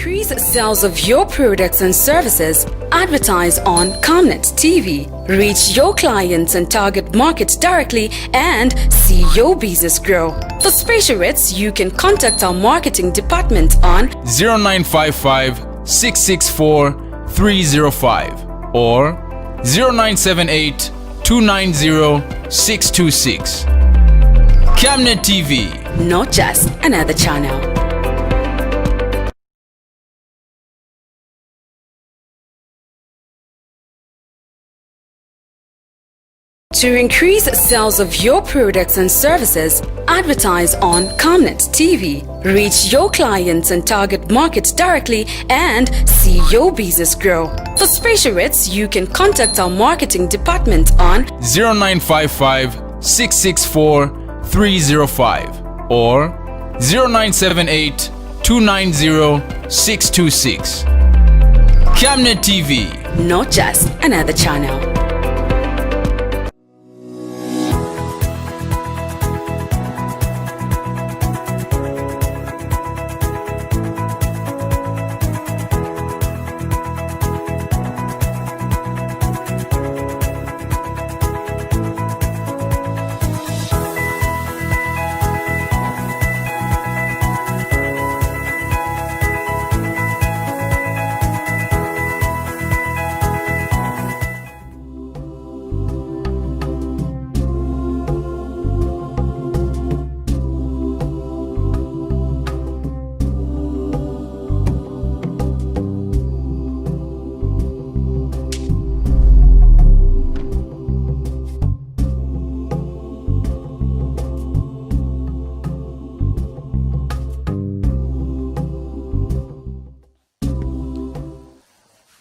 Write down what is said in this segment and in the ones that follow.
increase sales of your products and services, advertise on Camnet TV. Reach your clients and target markets directly and see your business grow. For special rates, you can contact our marketing department on 0955 664 305 or 0978 290 626. Camnet TV. Not just another channel. To increase sales of your products and services, advertise on Camnet TV. Reach your clients and target markets directly and see your business grow. For special rates, you can contact our marketing department on 0955 664 305 or 0978 290 626. Camnet TV. Not just another channel.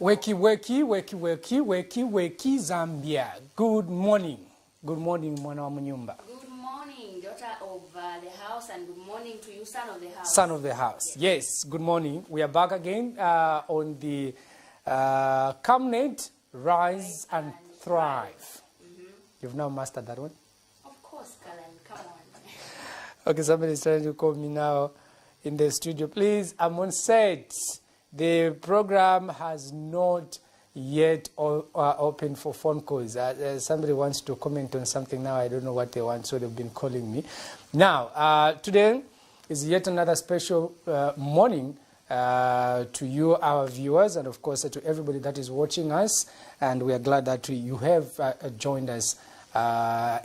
Weki, weki, weki, weki, weki, weki, Zambia. Good morning. Good morning, mwana wa mnyumba. Good morning, daughter of the house, and good morning to you, son of the house. Son of the house. Yes, good morning. We are back again on the Camnet, Rise and Thrive. You've now mastered that one? Of course, Kalan, come on. Okay, somebody is trying to call me now in the studio. Please, I'm on set. The program has not yet opened for phone calls. Somebody wants to comment on something now. I don't know what they want, so they've been calling me. Now, today is yet another special morning to you, our viewers, and of course to everybody that is watching us. And we are glad that you have joined us.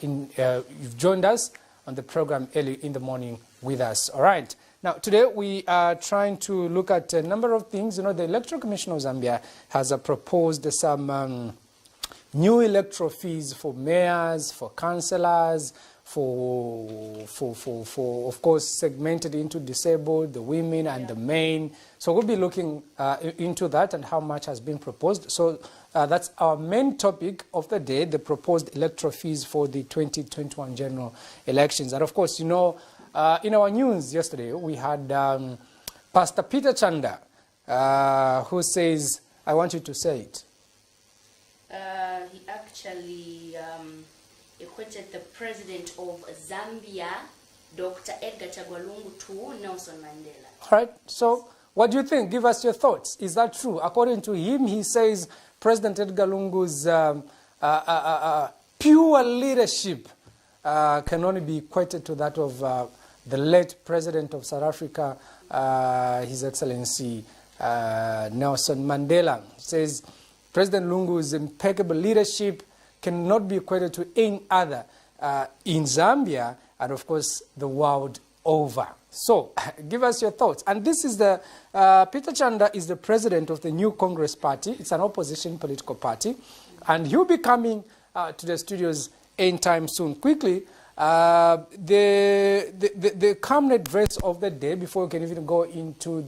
You've joined us on the program early in the morning with us. All right. Now, today we are trying to look at a number of things. You know, the Electoral Commission of Zambia has proposed some new electoral fees for mayors, for councillors, for of course, segmented into disabled, the women and the men. So we'll be looking into that and how much has been proposed. So that's our main topic of the day, the proposed electoral fees for the 2021 general elections. And of course, you know, in our news yesterday, we had Pastor Peter Chanda, who says, I want you to say it. He actually equated the president of Zambia, Dr. Edgar Chagwalungu, to Nelson Mandela. All right. So what do you think? Give us your thoughts. Is that true? According to him, he says President Edgar Lungu's pure leadership can only be equated to that of the late President of South Africa, His Excellency Nelson Mandela. He says President Lungu's impeccable leadership cannot be equated to any other in Zambia and, of course, the world over. So, give us your thoughts. And this is the, Peter Chanda is the president of the New Congress Party. It's an opposition political party. And he'll be coming to the studios anytime soon. Quickly, the Camnet verse of the day, before we can even go into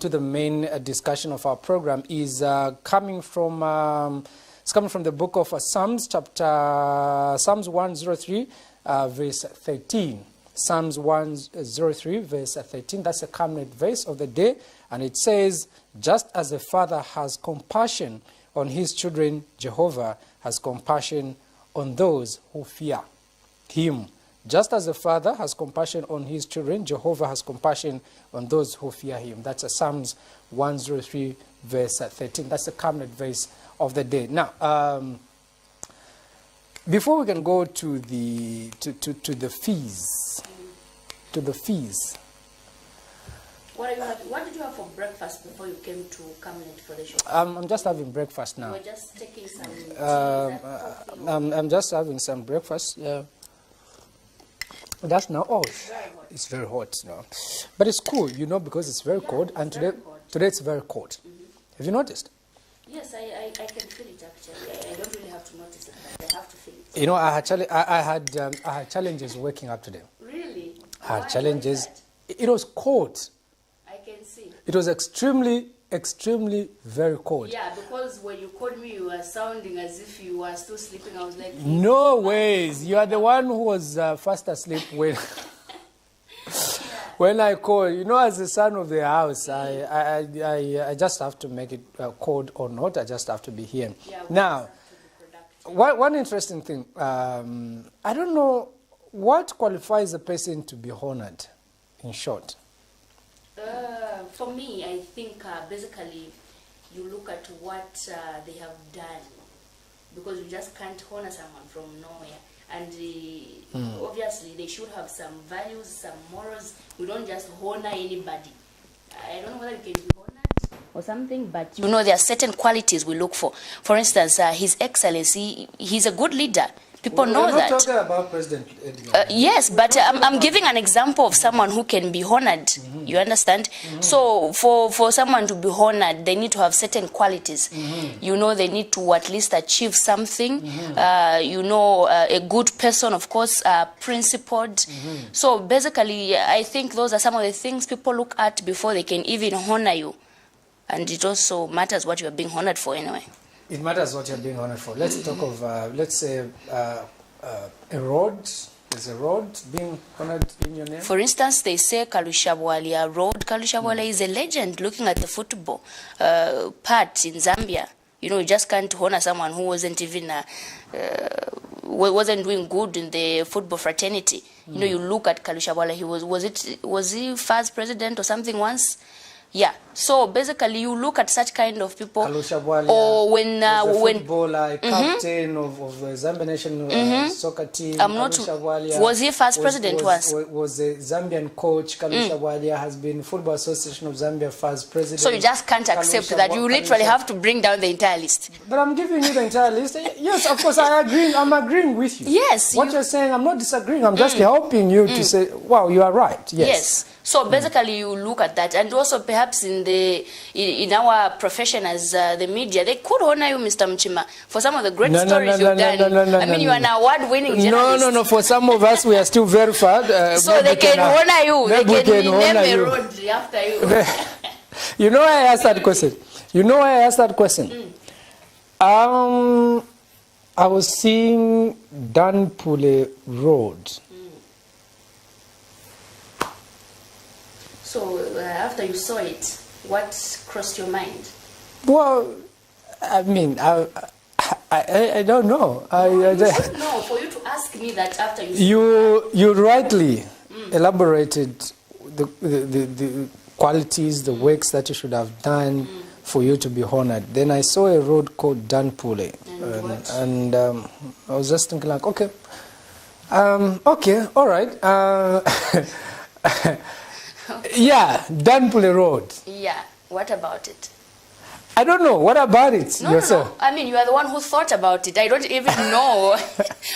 the main discussion of our program, is coming from the book of Psalms 103, verse 13. Psalms 103, verse 13. That's a Camnet verse of the day, and it says, "Just as a father has compassion on his children, Jehovah has compassion on those who fear him." Just as the Father has compassion on his children, Jehovah has compassion on those who fear him. That's Psalms 103, verse 13. That's the Camnet verse of the day. Now, before we can go to the fees, What did you have for breakfast before you came to Camnet for the show? I'm just having breakfast now. You were just taking some tea, I'm just having some breakfast. Yeah. That's now. Oh, it's very hot now, but it's cool, because it's very cold. And today it's very cold. Have you noticed? Yes, I can feel it actually. I don't really have to notice it, but I have to feel it. I had challenges waking up today. Really? I had challenges. It was cold. I can see. It was extremely very cold. Yeah, because when you called me, you were sounding as if you were still sleeping. I was like, no ways. You are the one who was fast asleep when when I called. As the son of the house, I just have to make it cold or not. I just have to be here. Yeah, now, one interesting thing. I don't know what qualifies a person to be honored. In short. For me, I think basically you look at what they have done, because you just can't honor someone from nowhere. And obviously they should have some values, some morals. We don't just honor anybody. I don't know whether you can be honored or something, but there are certain qualities we look for. For instance, His Excellency, he's a good leader. People know that. We're not talking about President Edgar. Yes, but I'm giving an example of someone who can be honored. You understand? So for someone to be honored, they need to have certain qualities. They need to at least achieve something. A good person, of course, principled. So basically, I think those are some of the things people look at before they can even honor you. And it also matters what you are being honored for anyway. It matters what you're being honored for. Let's talk of, let's say, a road. There's a road being honored in your name. For instance, they say Kalushabwalia Road. Kalushabwalia is a legend. Looking at the football part in Zambia, you just can't honor someone who wasn't even wasn't doing good in the football fraternity. You look at Kalushabwalia. Was he first president or something once? Yeah. So basically, you look at such kind of people. Or when footballer, captain of the Zambian national soccer team. Was he first president once? Was a Zambian coach. Kalushabwalia has been Football Association of Zambia first president. So you just can't accept that. You literally have to bring down the entire list. But I'm giving you the entire list. Yes, of course, I'm agreeing with you. Yes. What you're saying, I'm not disagreeing. I'm just helping you to say, wow, you are right. Yes. So basically, you look at that, and also perhaps in our profession as the media, they could honor you, Mr. Mchima, for some of the great stories you've done. I mean, you are an award-winning journalist. No. For some of us, we are still very far. So they can honor you. They can name a road after you. You know why I asked that question? I was seeing Danpule Road. So after you saw it, what crossed your mind? Well, I mean, I don't know. You should know. For you to ask me that after you you rightly elaborated the qualities, the works that you should have done for you to be honored. Then I saw a road called Danpule, and I was just thinking like, okay, all right. Yeah, Danpule Road. Yeah, what about it? I don't know. What about it yourself? No. I mean, you are the one who thought about it. I don't even know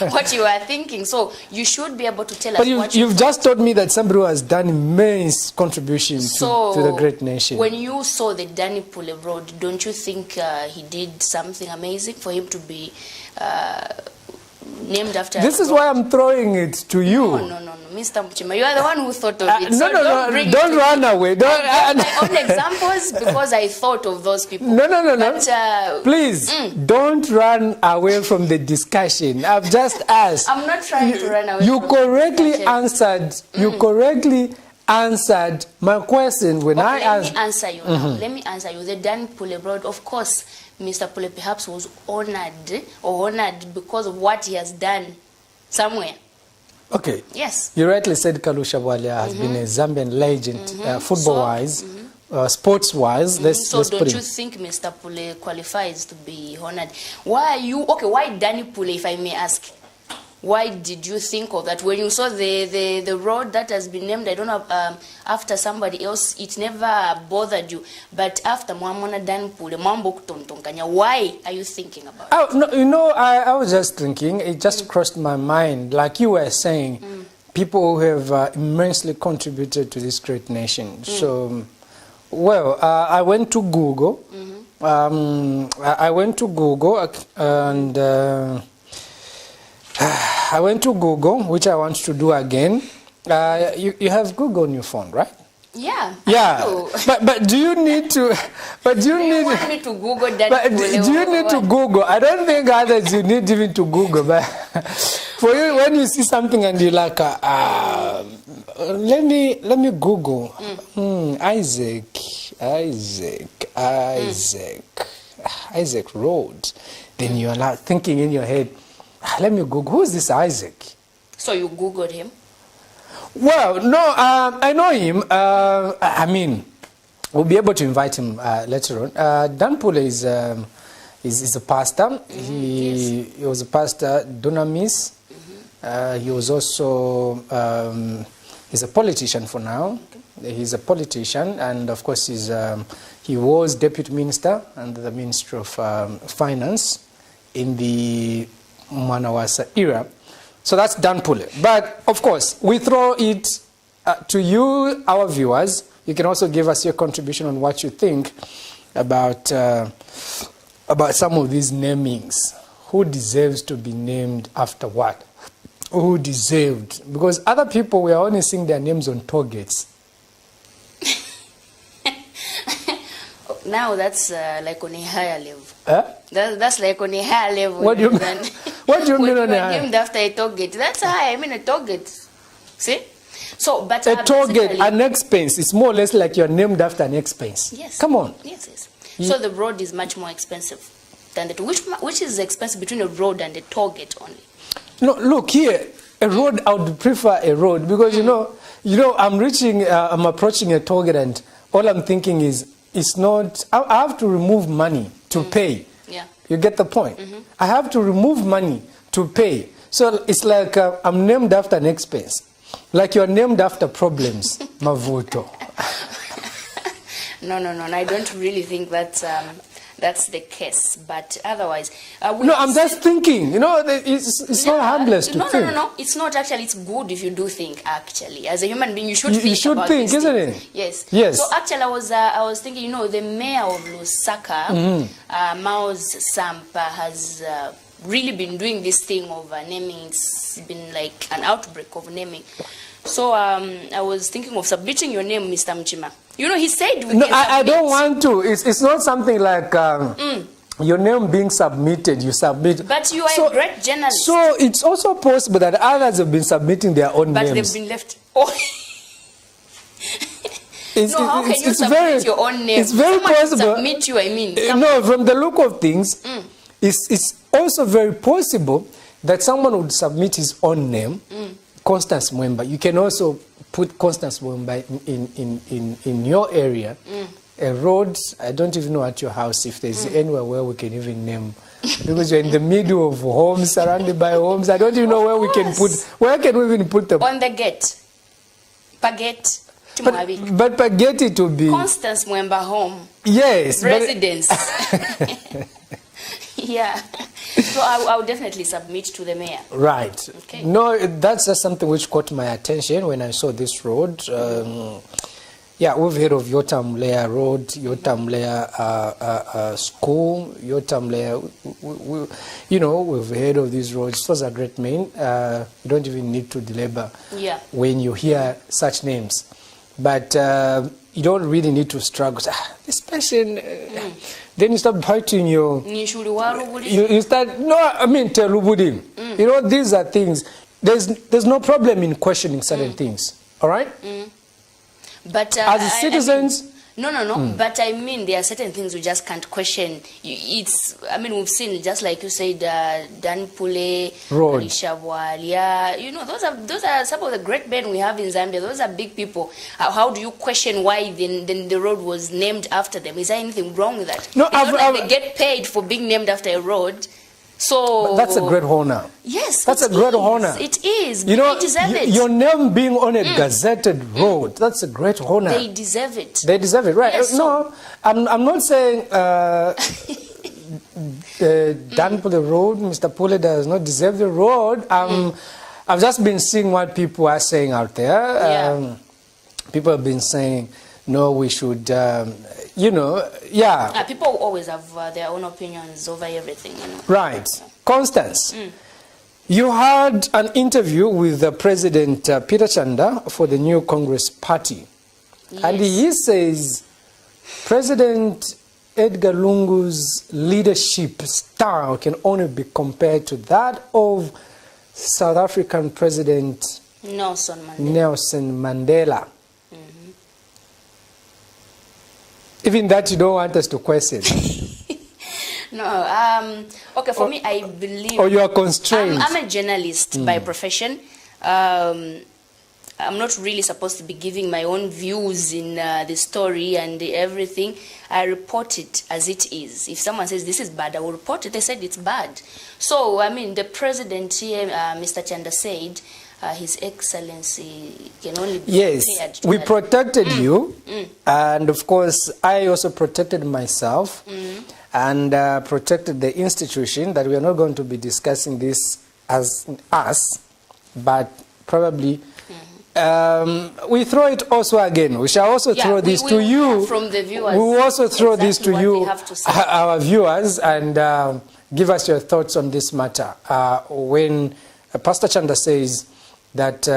what you are thinking. So you should be able to tell us what you've just told me that somebody who has done immense contribution to the great nation. When you saw the Danpule Road, don't you think he did something amazing for him to be named after? This is why I'm throwing it to you. No. Mr. Mchima, you are the one who thought of it. Don't run away. My own examples because I thought of those people. No. But, please, don't run away from the discussion. I've just asked. I'm not trying to run away. You correctly answered. You correctly answered my question when I asked. Let me answer you. Let me answer you. The Danpule Road, of course, Mr. Pule perhaps was honored because of what he has done somewhere. Okay. Yes. You rightly said Kalusha Bwalia has been a Zambian legend, football-wise, sports-wise. So don't you think Mr. Pule qualifies to be honored? Why Danny Pule, if I may ask? Why did you think of that? When you saw the road that has been named, I don't know, after somebody else, it never bothered you. But after Mwamona Dan Pule, Mwambok Tontonkanya, why are you thinking about it? No, you know, I was just thinking, it just crossed my mind, like you were saying, people who have immensely contributed to this great nation. So, well, I went to Google. I went to Google and... I went to Google, which I want to do again. You have Google on your phone, right? Yeah. Yeah. But do you need to? But do you want me to Google that? But do you need to Google? I don't think others you need even to Google. But for you, when you see something and you're like, let me Google Isaac Road. Then you're not thinking in your head, let me Google, who's this Isaac? So you Googled him? Well, no, I know him. I mean, we'll be able to invite him later on. Dan Pule is a pastor. He was a pastor, dunamis. He was also, he's a politician for now. Okay. He's a politician, and of course he was deputy minister under the Ministry of Finance in the Manawasa era. So that's Dan Pule. But of course, we throw it to you, our viewers. You can also give us your contribution on what you think about some of these namings. Who deserves to be named after what? Who deserved? Because other people were only seeing their names on toll gates. Now that's like on a higher level. Huh? That's like on a higher level. What do you mean? What do you mean on a higher? Named after a toll gate. That's high. I mean a toll gate. See? So, but a toll gate, an expense. It's more or less like you're named after an expense. Yes. Come on. Yes. So the road is much more expensive than the toll. Which is expensive between a road and a toll gate only? No, look here. A road, I would prefer a road because you know, I'm approaching a toll gate and all I'm thinking is, it's not, I have to remove money to pay. Yeah. You get the point? I have to remove money to pay. So it's like I'm named after an expense. Like you're named after problems, Mavuto. No. I don't really think that's the case. But otherwise... no, I'm just thinking. You know, it's not harmless to think. No. It's not actually. It's good if you do think, actually. As a human being, you should think. You should about think, isn't it? Yes. So actually, I was thinking, you know, the mayor of Lusaka, Maoz Sampa, has really been doing this thing of naming. It's been like an outbreak of naming. So I was thinking of submitting your name, Mr. Mchima. You know, he said... No, I don't want to. It's not something like your name being submitted, you submit. But you are a great journalist. So it's also possible that others have been submitting their own names. But they've been left... Oh. How can you submit your own name? It's very possible. Submit you, I mean. No, from the look of things, it's also very possible that someone would submit his own name, Constance Mwemba. You can also put Constance Mwemba in your area. A road, I don't even know at your house if there's anywhere where we can even name. Because you're in the middle of homes, surrounded by homes. I don't even know where we can put, where can we even put them? On the gate. Pagate. But Pagate to be... Constance Mwemba home. Yes. Residence. Yeah. So I will definitely submit to the mayor. Right. Okay. No, that's just something which caught my attention when I saw this road. Yeah, we've heard of Yotamlea Road, Yotamlea School, Yotamlea. You know, we've heard of these roads. Those are great names. You don't even need to belabor when you hear such names. But you don't really need to struggle. This person, then you start biting your... You start, no, I mean, Telubudin. You know, these are things. There's no problem in questioning certain things. All right? But as citizens, No. But I mean, there are certain things we just can't question. We've seen, just like you said, Dan Pule, Road. Risha Walia. Those are some of the great men we have in Zambia. Those are big people. How do you question why then the road was named after them? Is there anything wrong with that? No, it's not like they get paid for being named after a road. So but that's a great honor. Yes, that's a great honor. It is. You know, they deserve it. Your name being on a gazetted road, that's a great honor. They deserve it. They deserve it, right? Yes, no, I'm not saying Dan Pule Road, Mr. Pule does not deserve the road. I've just been seeing what people are saying out there. People have been saying, no, we should, people always have their own opinions over everything. Right. Constance, you had an interview with President Peter Chanda for the New Congress Party. Yes. And he says President Edgar Lungu's leadership style can only be compared to that of South African President Nelson Mandela. Even that you don't want us to question. No. Okay, for me, I believe... Or you are constrained. I'm a journalist by profession. I'm not really supposed to be giving my own views in the story and everything. I report it as it is. If someone says this is bad, I will report it. They said it's bad. So, the president here, Mr. Chanda, said His Excellency can only be compared to we that. Protected you. And, of course, I also protected myself and protected the institution, that we are not going to be discussing this as us, but probably... we throw it also again. We shall also throw this to you. From the viewers. We will also throw this to you, our viewers, and give us your thoughts on this matter. When Pastor Chanda says that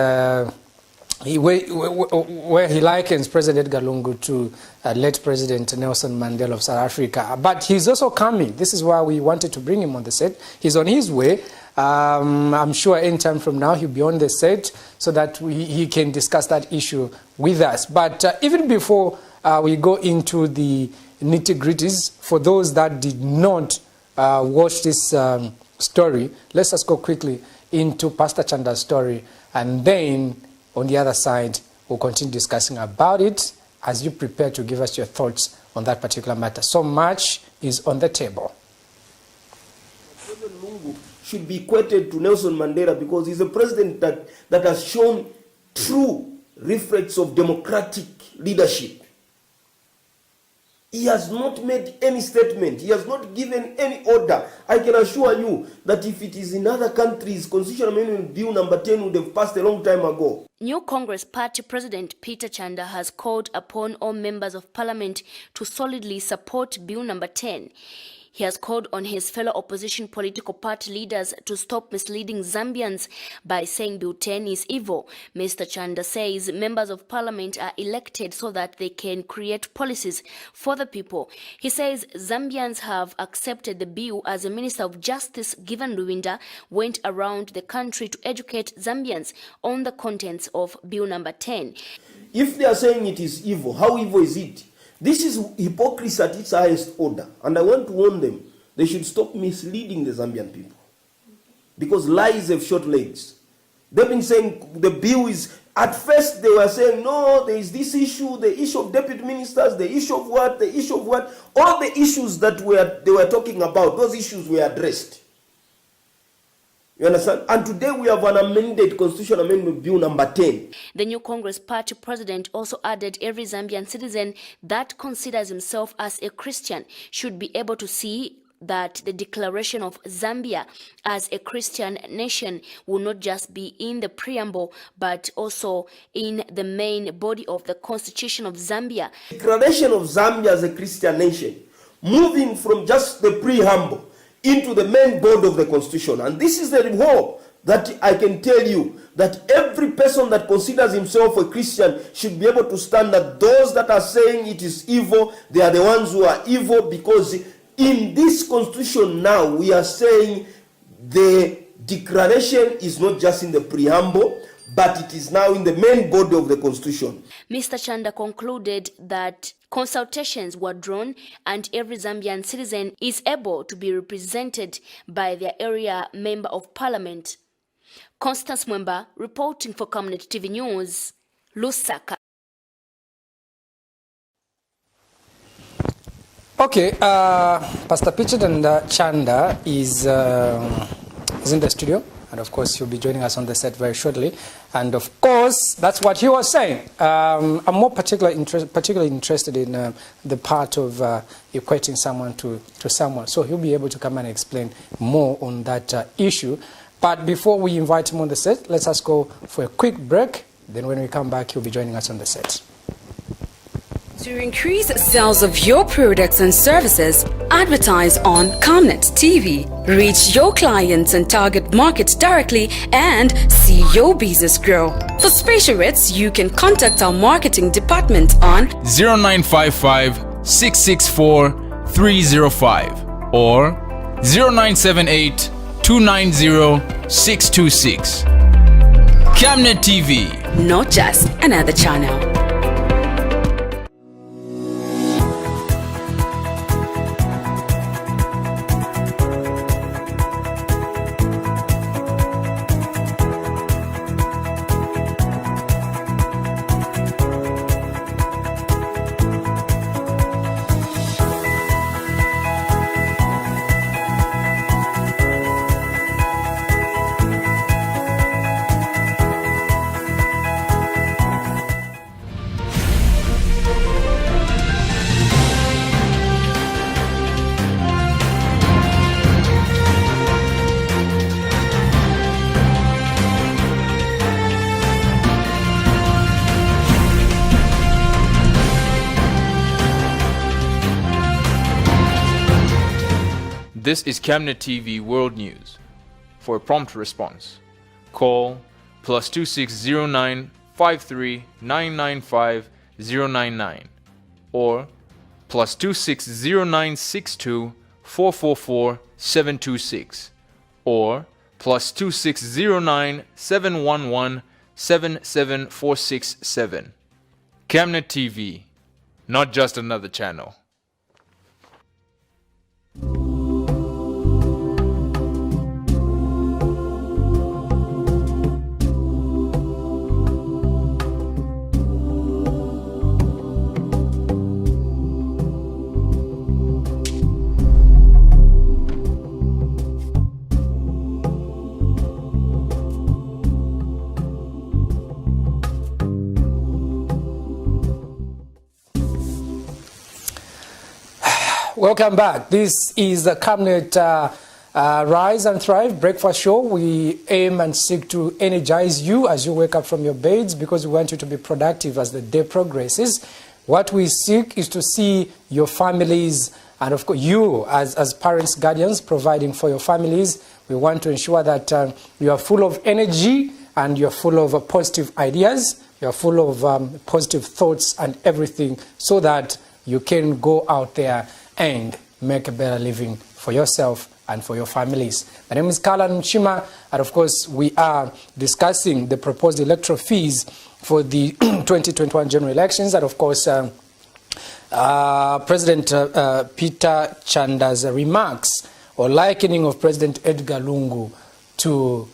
where he likens President Edgar Lungu to late President Nelson Mandela of South Africa. But he's also coming. This is why we wanted to bring him on the set. He's on his way. I'm sure any time from now he'll be on the set so that he can discuss that issue with us. But even before we go into the nitty-gritties, for those that did not watch this story, let's just go quickly into Pastor Chanda's story, and then on the other side we'll continue discussing about it as you prepare to give us your thoughts on that particular matter. So much is on the table. Should be equated to Nelson Mandela because he's a president that has shown true reflex of democratic leadership. He has not made any statement. He has not given any order. I can assure you that if it is in other countries, Constitutional Amendment Bill number 10 would have passed a long time ago. New Congress Party President Peter Chanda has called upon all members of parliament to solidly support Bill number 10. He has called on his fellow opposition political party leaders to stop misleading Zambians by saying Bill 10 is evil. Mr. Chanda says members of parliament are elected so that they can create policies for the people. He says Zambians have accepted the bill as the Minister of Justice, Given Luwinda, went around the country to educate Zambians on the contents of Bill number 10. If they are saying it is evil, how evil is it? This is hypocrisy at its highest order. And I want to warn them, they should stop misleading the Zambian people. Because lies have short legs. They've been saying the bill is, at first they were saying, no, there is this issue, the issue of deputy ministers, the issue of what, the issue of what. All the issues that they were talking about, those issues were addressed. You understand? And today we have an amended Constitutional Amendment Bill number 10. The new Congress Party president also added every Zambian citizen that considers himself as a Christian should be able to see that the declaration of Zambia as a Christian nation will not just be in the preamble, but also in the main body of the Constitution of Zambia. Declaration of Zambia as a Christian nation, moving from just the preamble into the main body of the Constitution. And this is the hope that I can tell you, that every person that considers himself a Christian should be able to stand that those that are saying it is evil, they are the ones who are evil, because in this Constitution now we are saying the declaration is not just in the preamble, but it is now in the main body of the constitution. Mr. Chanda concluded that consultations were drawn and every Zambian citizen is able to be represented by their area member of parliament. Constance Mwemba reporting for Camnet TV News, Lusaka. Okay, Pastor Pichet and Chanda is in the studio, and of course he'll be joining us on the set very shortly. And of course, that's what he was saying. I'm more particularly interested in the part of equating someone to someone. So he'll be able to come and explain more on that issue. But before we invite him on the set, let's just go for a quick break. Then when we come back, he'll be joining us on the set. To increase sales of your products and services, advertise on Camnet TV. Reach your clients and target markets directly and see your business grow. For special rates, you can contact our marketing department on 0955 664 305 or 0978 290 626. Camnet TV. not just another channel. This is Camnet TV World News. For a prompt response, call +2609 53 995 099 or +2609 62 444 726 or +2609 711 77467. Camnet TV, not just another channel. Welcome back. This is the Camnet Rise and Thrive breakfast show. We aim and seek to energize you as you wake up from your beds because we want you to be productive as the day progresses. What we seek is to see your families and of course you as parents, guardians, providing for your families. We want to ensure that you are full of energy and you're full of positive ideas. You're full of positive thoughts and everything so that you can go out there and make a better living for yourself and for your families. My name is Kalan Mchima, and of course we are discussing the proposed electoral fees for the 2021 general elections, and of course President Peter Chanda's remarks or likening of President Edgar Lungu to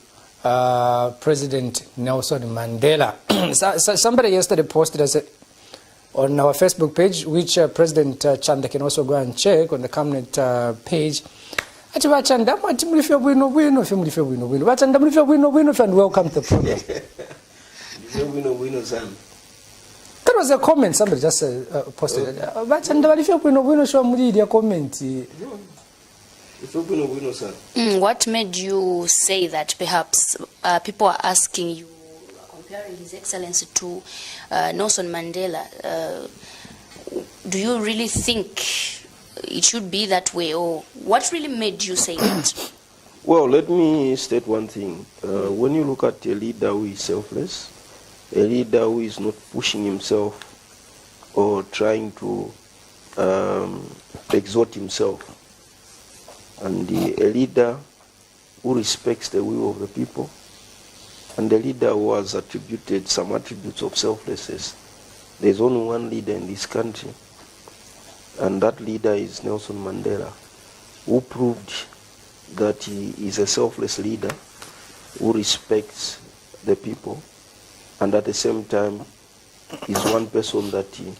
President Nelson Mandela. Somebody yesterday posted as on our Facebook page, which President Chanda can also go and check on the Camnet page. And welcome to the program. That was a comment somebody just posted. What made you say that perhaps people are asking you, comparing His Excellency to Nelson Mandela, do you really think it should be that way, or what really made you say that? Well, let me state one thing. When you look at a leader who is selfless, a leader who is not pushing himself or trying to exalt himself, and a leader who respects the will of the people, and the leader was attributed some attributes of selflessness. There's only one leader in this country, and that leader is Nelson Mandela, who proved that he is a selfless leader who respects the people, and at the same time is one person that he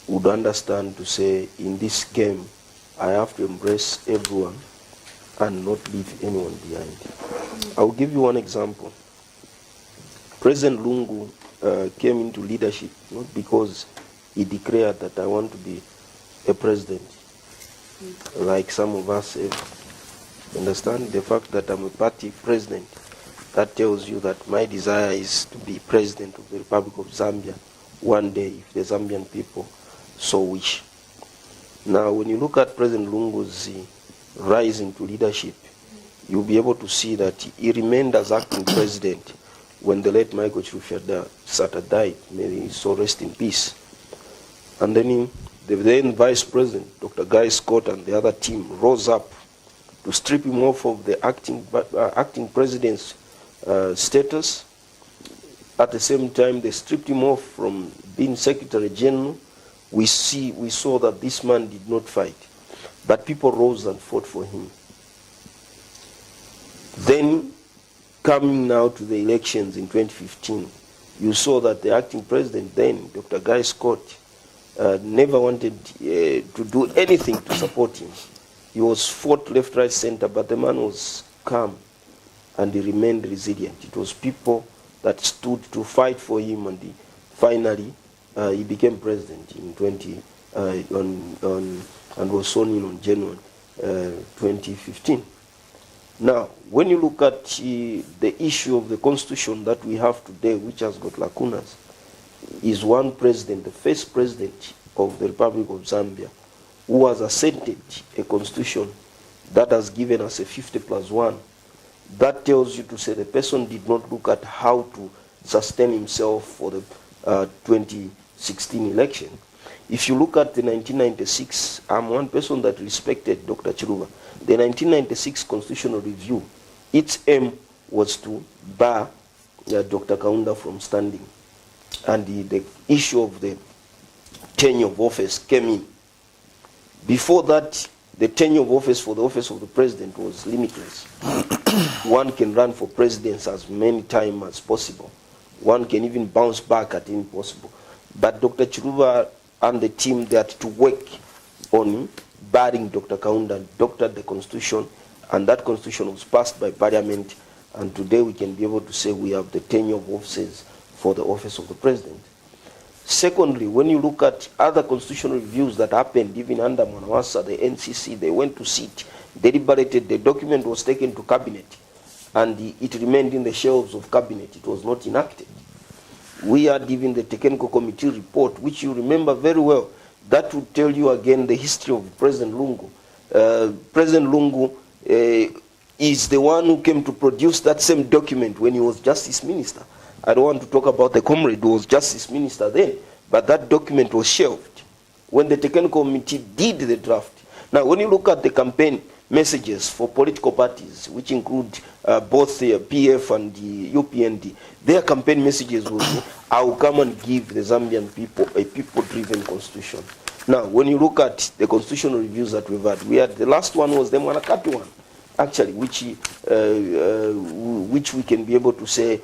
would understand to say, in this game, I have to embrace everyone and not leave anyone behind. I'll give you one example. President Lungu came into leadership not because he declared that I want to be a president, like some of us have. Understand the fact that I'm a party president, that tells you that my desire is to be president of the Republic of Zambia one day if the Zambian people so wish. Now, when you look at President Lungu's rise into leadership, you'll be able to see that he remained as acting president when the late Michael Sata died. May his soul rest in peace. And then the then Vice President, Dr. Guy Scott, and the other team rose up to strip him off of the acting president's status. At the same time, they stripped him off from being Secretary General. We saw that this man did not fight, but people rose and fought for him. Then, coming now to the elections in 2015, you saw that the acting president then, Dr. Guy Scott, never wanted to do anything to support him. He was fought left, right, center, but the man was calm and he remained resilient. It was people that stood to fight for him, and finally he became president in and was sworn in on January 2015. Now, when you look at the issue of the constitution that we have today, which has got lacunas, is one president, the first president of the Republic of Zambia, who has assented a constitution that has given us a 50+1. That tells you to say the person did not look at how to sustain himself for the 2016 election. If you look at the 1996, I'm one person that respected Dr. Chiluba. The 1996 constitutional review, its aim was to bar Dr. Kaunda from standing. And the issue of the tenure of office came in. Before that, the tenure of office for the office of the president was limitless. One can run for president as many times as possible. One can even bounce back at any possible. But Dr. Chiluba and the team, they had to work on barring Dr. Kaunda, doctored the constitution, and that constitution was passed by parliament, and today we can be able to say we have the tenure of offices for the office of the president. Secondly, when you look at other constitutional reviews that happened, even under Mwanawasa, the NCC, they went to sit, deliberated, the document was taken to cabinet, and it remained in the shelves of cabinet. It was not enacted. We had even the technical committee report, which you remember very well. That would tell you again the history of President Lungu. President Lungu is the one who came to produce that same document when he was justice minister. I don't want to talk about the comrade who was justice minister then, but that document was shelved when the technical committee did the draft. Now, when you look at the campaign messages for political parties, which include both the PF and the UPND, their campaign messages will be, I will come and give the Zambian people a people-driven constitution. Now, when you look at the constitutional reviews that we've had, the last one was the Mwanakati one, actually, which we can be able to say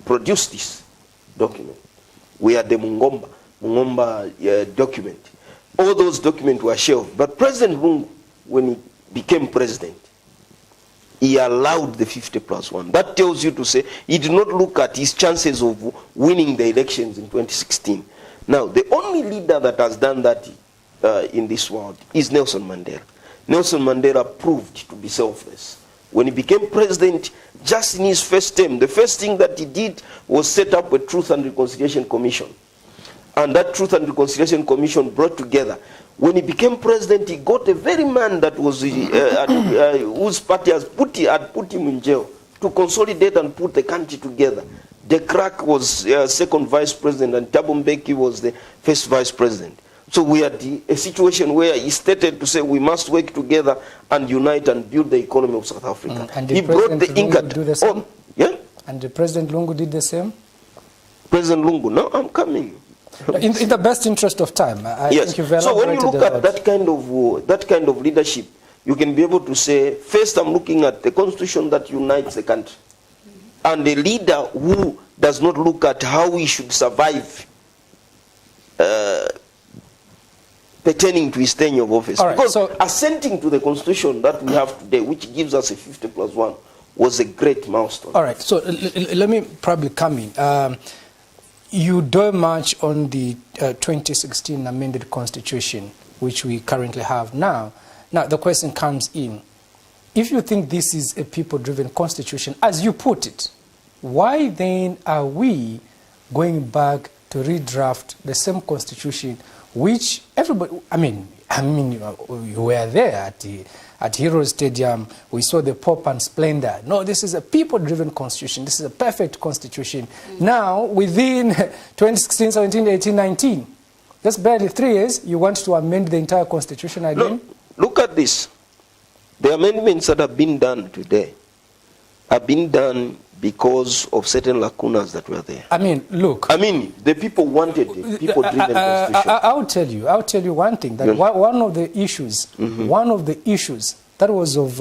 produce this document. We had the Mungomba document. All those documents were shelved. But President Lungu, when he became president, he allowed the 50+1. That tells you to say he did not look at his chances of winning the elections in 2016. Now, the only leader that has done that in this world is Nelson Mandela. Nelson Mandela proved to be selfless. When he became president, just in his first term, the first thing that he did was set up a Truth and Reconciliation Commission. And that Truth and Reconciliation Commission brought together. When he became president, he got a very man that was whose party had put him in jail to consolidate and put the country together. De Klerk was second vice president, and Thabo Mbeki was the first vice president. So we had a situation where he stated to say we must work together and unite and build the economy of South Africa. And he brought the Inca. Do the same? Yeah. And the President Lungu did the same? President Lungu, no, I'm coming. In the best interest of time, I Yes. think you've So when you elaborated look at about that kind of leadership, you can be able to say, first I'm looking at the constitution that unites the country. And a leader who does not look at how we should survive pertaining to his tenure of office. All right, because so assenting to the constitution that we have today, which gives us a 50+1, was a great milestone. all right, so let me probably come in. You don't march on the 2016 amended constitution, which we currently have now. Now, the question comes in. If you think this is a people-driven constitution, as you put it, why then are we going back to redraft the same constitution which everybody, I mean, you were there at Heroes Stadium, we saw the pomp and splendor. No, this is a people-driven constitution. This is a perfect constitution. Now, within 2016, 17, 18, 19, just barely 3 years, you want to amend the entire constitution again? Look at this. The amendments that have been done today have been done because of certain lacunas that were there. I mean, look. I mean, the people wanted it. People-driven constitution. I'll tell you one thing. That one of the issues, that was of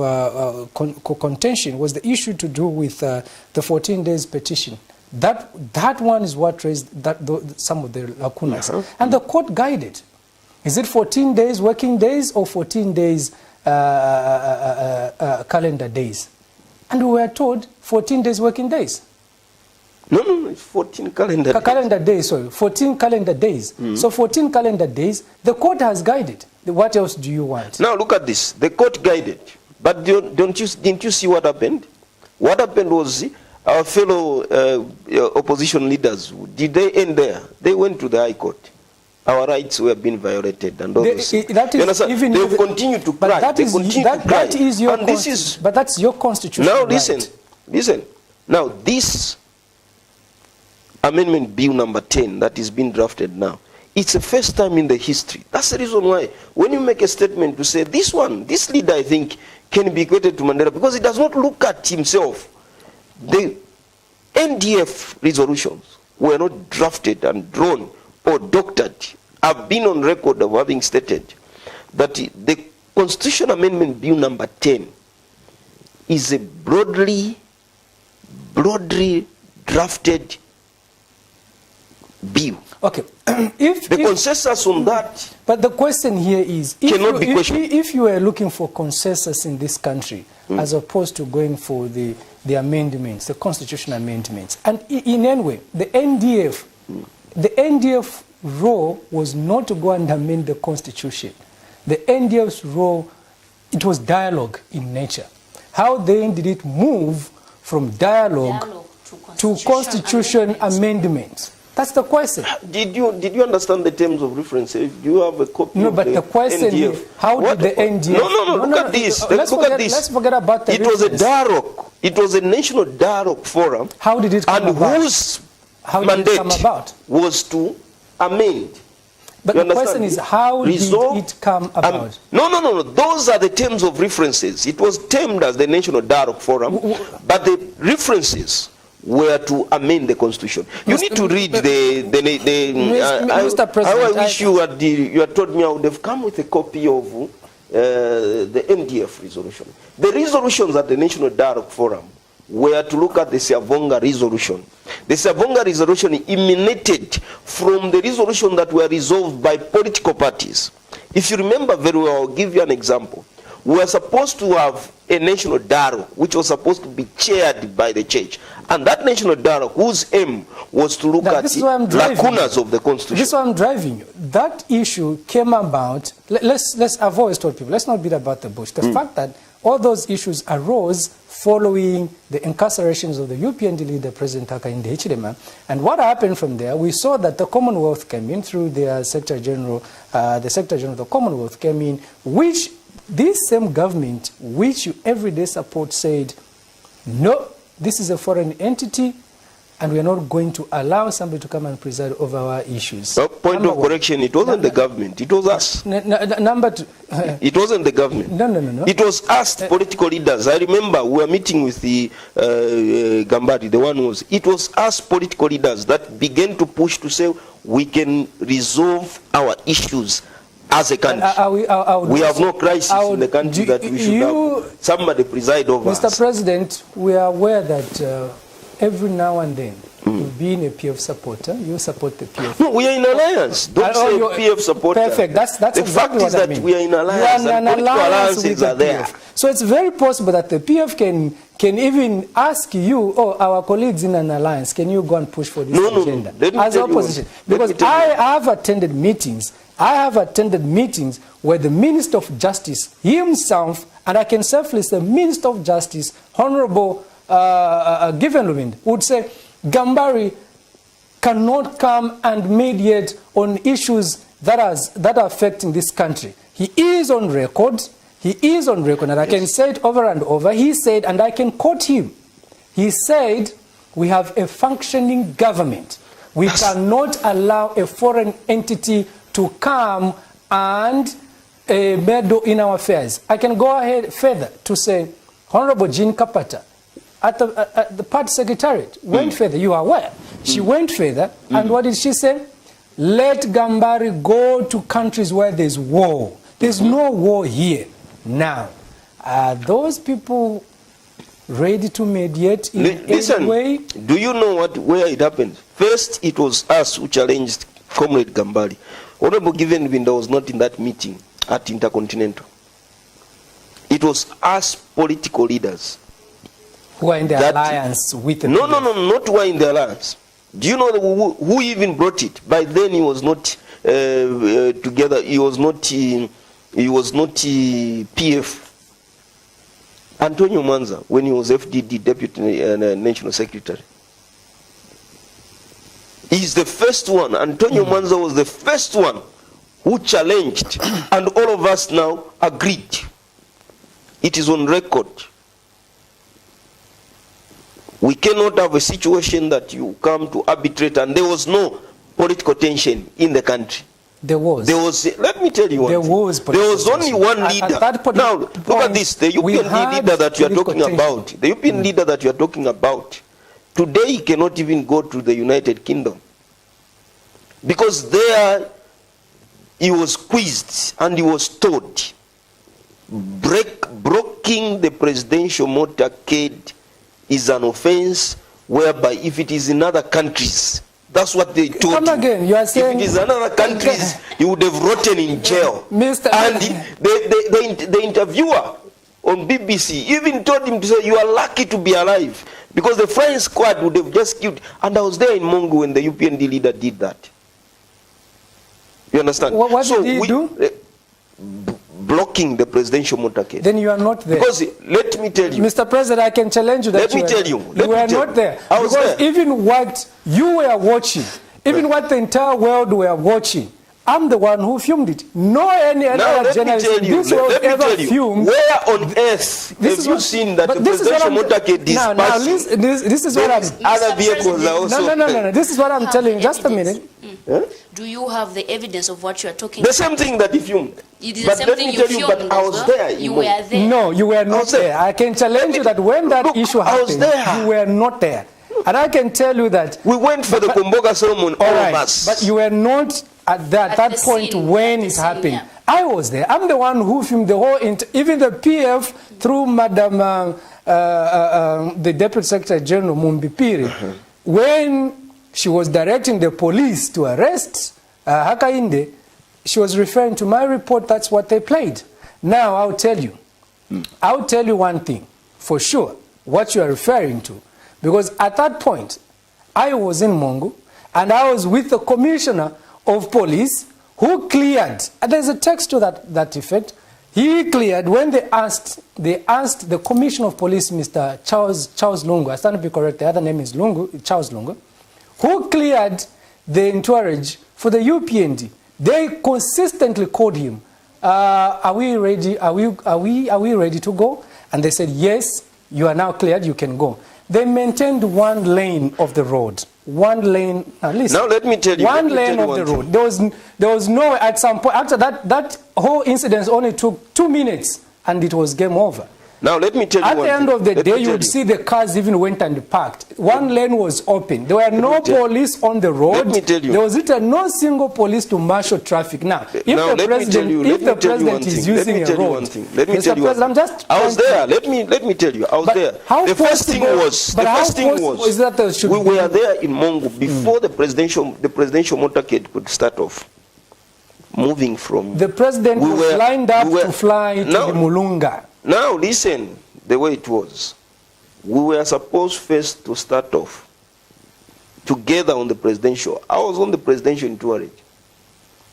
contention was the issue to do with the 14 days petition. That one is what raised some of the lacunas. And the court guided. Is it 14 days working days or 14 days calendar days? And we were told 14 days working days. No, it's 14 calendar days. Sorry, 14 calendar days. So 14 calendar days, the court has guided. What else do you want? Now look at this. The court guided. But didn't you see what happened? What happened was our fellow opposition leaders, did they end there? They went to the High Court. Our rights were being violated and all those things. They've continued to cry. But that's your constitutional now right. Listen. Now this amendment bill number 10 that is being drafted now, it's the first time in the history. That's the reason why when you make a statement to say this leader I think can be equated to Mandela, because he does not look at himself. The NDF resolutions were not drafted and drawn or doctored. I've been on record of having stated that the Constitution Amendment Bill number 10 is a broadly drafted bill. Okay. The consensus on that. But the question here is, if you are looking for consensus in this country, as opposed to going for the amendments, the constitutional amendments, and in any way, the NDF role was not to go and amend the constitution. The NDF's role, it was dialogue in nature. How then did it move from dialogue to constitution amendments? That's the question. Did you understand the terms of reference? Do you have a copy of but the question NDF? is, how did the NDF... No, look at this. Let's forget about the It was a dialogue. It was a national dialogue forum. How did it come about? And whose mandate was to amend. But the question is, how did it come about? No. Those are the terms of references. It was termed as the National Dialogue Forum, but the references were to amend the constitution. You need to read Mr. President, I wish you had told me I would have come with a copy of the NDF resolution. The resolutions at the National Dialogue Forum were to look at the Siavonga resolution. The Siavonga resolution emanated from the resolution that were resolved by political parties. If you remember very well, I'll give you an example. We were supposed to have a national dialogue, which was supposed to be chaired by the church. And that national dialogue, whose aim was to look at the lacunas of the constitution. This is what I'm driving you. That issue came about, let's avoid told people, let's not beat about the bush. The fact that all those issues arose following the incarcerations of the UPND leader, President Hakainde Hichilema. And what happened from there, we saw that the Commonwealth came in through their Secretary General, the Secretary General of the Commonwealth came in, which this same government, which you everyday support, said, no, this is a foreign entity, and we are not going to allow somebody to come and preside over our issues. Point of correction, it wasn't the government, it was us. Number two. It wasn't the government. No. It was us, political leaders. I remember we were meeting with the Gambari, the one who was. It was us, political leaders, that began to push to say we can resolve our issues as a country. We have no crisis in the country that we should have somebody preside over Mr. us. President, we are aware that every now and then, being a PF supporter, you support the PF. No, we are in alliance. Don't say PF supporter. Perfect. That's the exactly fact is what I that mean. we are in alliance. You are in an alliance with the are there. PF. So it's very possible that the PF can even ask you, or our colleagues in an alliance, can you go and push for this agenda as opposition? Because I have attended meetings. I have attended meetings where the Minister of Justice himself, and I can safely say Minister of Justice, Honorable Given would say, Gambari cannot come and mediate on issues that are affecting this country. He is on record. He is on record, and I can say it over and over. He said, and I can quote him, he said, we have a functioning government. We cannot allow a foreign entity to come and meddle in our affairs. I can go ahead further to say, Honorable Jean Kapata, at the party secretariat, went further. You are aware. She went further, and what did she say? Let Gambari go to countries where there's war. There's no war here. Now, are those people ready to mediate in any way? Do you know where it happened? First, it was us who challenged Comrade Gambari. Honorable Given was not in that meeting at Intercontinental. It was us political leaders who are in the alliance with the No, not who are in the alliance. Do you know who even brought it? By then he was not together. He was not PF. Antonio Manza, when he was FDD, Deputy National Secretary. He's the first one. Antonio Manza was the first one who challenged, and all of us now agreed. It is on record. We cannot have a situation that you come to arbitrate, and there was no political tension in the country. There was. Let me tell you one thing. There was only one leader. Now, look at this. The UPND leader that you are talking about. The UPND leader that you are talking about. Today, he cannot even go to the United Kingdom. Because there, he was quizzed and he was told, breaking the presidential motorcade is an offense whereby if it is in other countries, that's what they told Come again, you are saying... If it is in other countries, he would have rotten in jail. Mr. And the interviewer on BBC even told him to say, you are lucky to be alive. Because the flying squad would have just killed. And I was there in Mongo when the UPND leader did that. You understand? What did he do? Blocking the presidential motorcade. Then you are not there. Because let me tell you, Mr. President, I can challenge you that you were not there. Because even what you were watching, even what the entire world were watching, I'm the one who filmed it. No any other journalist in this world ever filmed. Where on earth have you seen that the presidential motorcade is passing? This is what I'm... Other vehicles are also... No. This is what I'm telling you. Just a minute. Do you have the evidence of what you are talking about? The same thing that he filmed. It is the same thing you filmed. But I was there. You were there. No, you were not there. I can challenge you that when that issue happened, you were not there. And I can tell you that... We went for the Kumboka ceremony, all of us. But you were not at that point when it happened. Yeah. I was there. I'm the one who filmed the whole... even the PF through Madam... the Deputy Secretary General Mumbipiri, when she was directing the police to arrest Hakainde, she was referring to my report. That's what they played. Now, I'll tell you. I'll tell you one thing, for sure, what you are referring to. Because at that point, I was in Mongo, and I was with the Commissioner of Police, who cleared, and there's a text to that effect, he cleared when they asked the Commissioner of Police, Mr. Charles Lungu, I stand to be correct, the other name is Charles Lungu, who cleared the entourage for the UPND. They consistently called him, are we ready? Are we ready to go? And they said, yes, you are now cleared, you can go. they maintained one lane of the road. One lane, listen. Now let me tell you. One lane of the road. There was no, at some point, after that whole incident only took 2 minutes and it was game over. Now let me tell you at the end of the day, you would see the cars even went and parked. One lane was open. There were no police on the road. Let me tell you. There was no single police to marshal traffic. Now, if the president is using a road, let me tell you. I'm just. I was there. Let me tell you. I was there. The first thing was. We were there in Mongo before the presidential motorcade could start off. Moving from. The president was lined up to fly to the Mulunga. Now listen, the way it was. We were supposed first to start off together on the presidential. I was on the presidential in Tuareg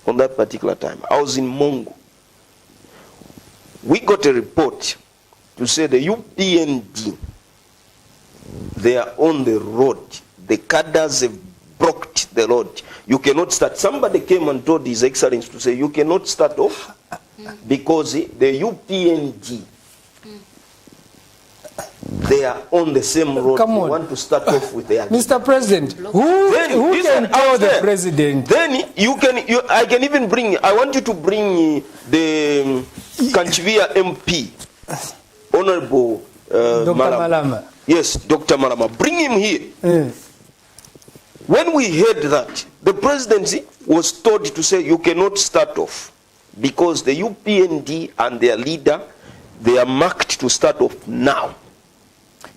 on that particular time. I was in Mongo. We got a report to say the UPND, they are on the road. The cadres have blocked the road. You cannot start. Somebody came and told His Excellency to say you cannot start off because the UPND, they are on the same road. Come on. They want to start off with their Mr. President, who can tell the president? Then I can even bring, I want you to bring the Kanchivia MP, Honorable Dr. Malama. Yes, Dr. Malama. Bring him here. When we heard that, the presidency was told to say you cannot start off because the UPND and their leader, they are marked to start off now.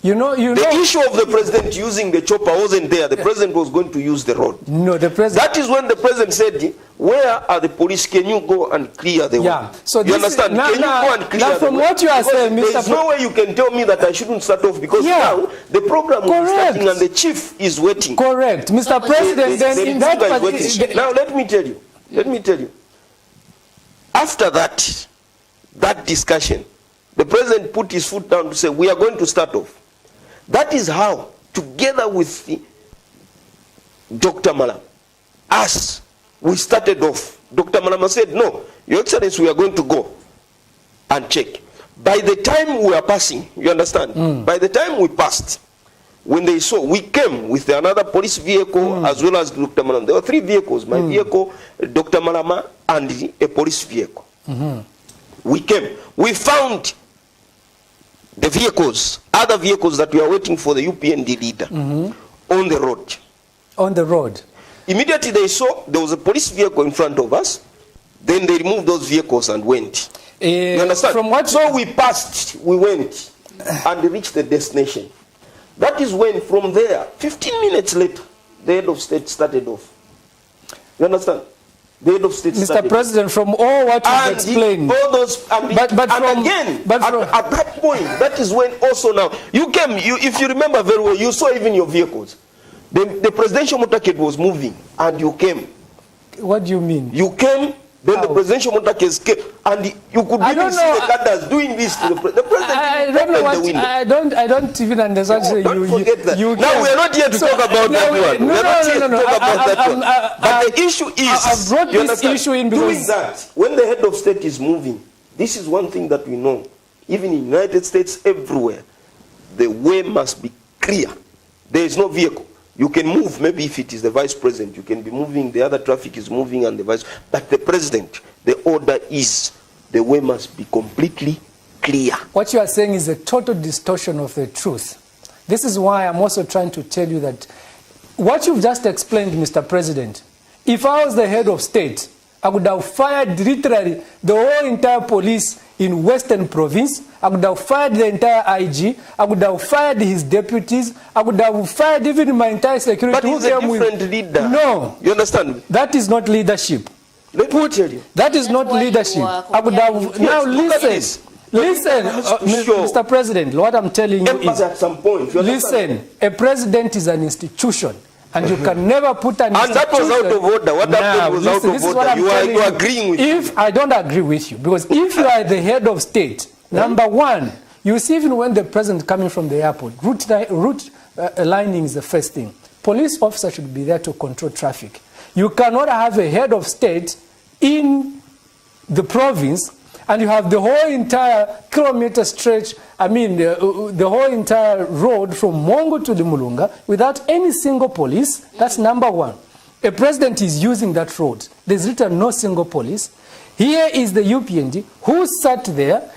The issue of the president using the chopper wasn't there. The president was going to use the road. No, the president. That is when the president said, "Where are the police? Can you go and clear the way?" Yeah. So you understand? Can you go and clear now, from the way? what you are saying, Mr. There's no way you can tell me that I shouldn't start off because now the program is starting and the chief is waiting. Correct, Mr. President. Then in that now let me tell you. Let me tell you. After that discussion, the president put his foot down to say, "We are going to start off." That is how, together with Dr. Malam, we started off. Dr. Malama said, "No, Your Excellency, we are going to go and check." By the time we are passing, you understand? By the time we passed, when they saw, we came with another police vehicle as well as Dr. Malam. There were 3 vehicles, my vehicle, Dr. Malama, and a police vehicle. We came. We found the vehicles, other vehicles that we are waiting for the UPND leader on the road. On the road. Immediately they saw there was a police vehicle in front of us. Then they removed those vehicles and went. You understand? So we passed, we went and reached the destination. That is when from there, 15 minutes later, the head of state started off. You understand? The head of state Mr. President, from all what you've explained, all those, at that point, that is when also now you came. If you remember very well, you saw even your vehicles. The presidential motorcade was moving, and you came. What do you mean? You came. Then the presidential motorcade came, and you could even see the cadres doing this to the president. I don't know what. I don't even understand. Don't forget that. Now we are not here to talk about that one. We are not here to talk about that one. But the issue is, I've brought this issue in because doing that, when the head of state is moving, this is one thing that we know. Even in the United States, everywhere, the way must be clear. There is no vehicle. You can move, maybe if it is the vice president, you can be moving, the other traffic is moving and the vice, but the president, the order is, the way must be completely clear. What you are saying is a total distortion of the truth. This is why I'm also trying to tell you that what you've just explained, Mr. President, if I was the head of state, I would have fired literally the whole entire police in Western Province. I would have fired the entire IG. I would have fired his deputies. I would have fired even my entire security. But he's a different leader. No. You understand? That is not leadership. Let me tell you. That is not leadership. I would have... Now listen. Listen, Mr. President, what I'm telling you is... at some point. Listen, a president is an institution. And you can never put an institution... And that was out of order. What happened was out of order. You are agreeing with me. I don't agree with you. Because if you are the head of state, number one, you see even when the president coming from the airport, route lining is the first thing. Police officers should be there to control traffic. You cannot have a head of state in the province and you have the whole entire kilometer stretch, I mean, the whole entire road from Mongo to the Mulunga without any single police. That's number one. A president is using that road. There's written no single police. Here is the UPND who sat there,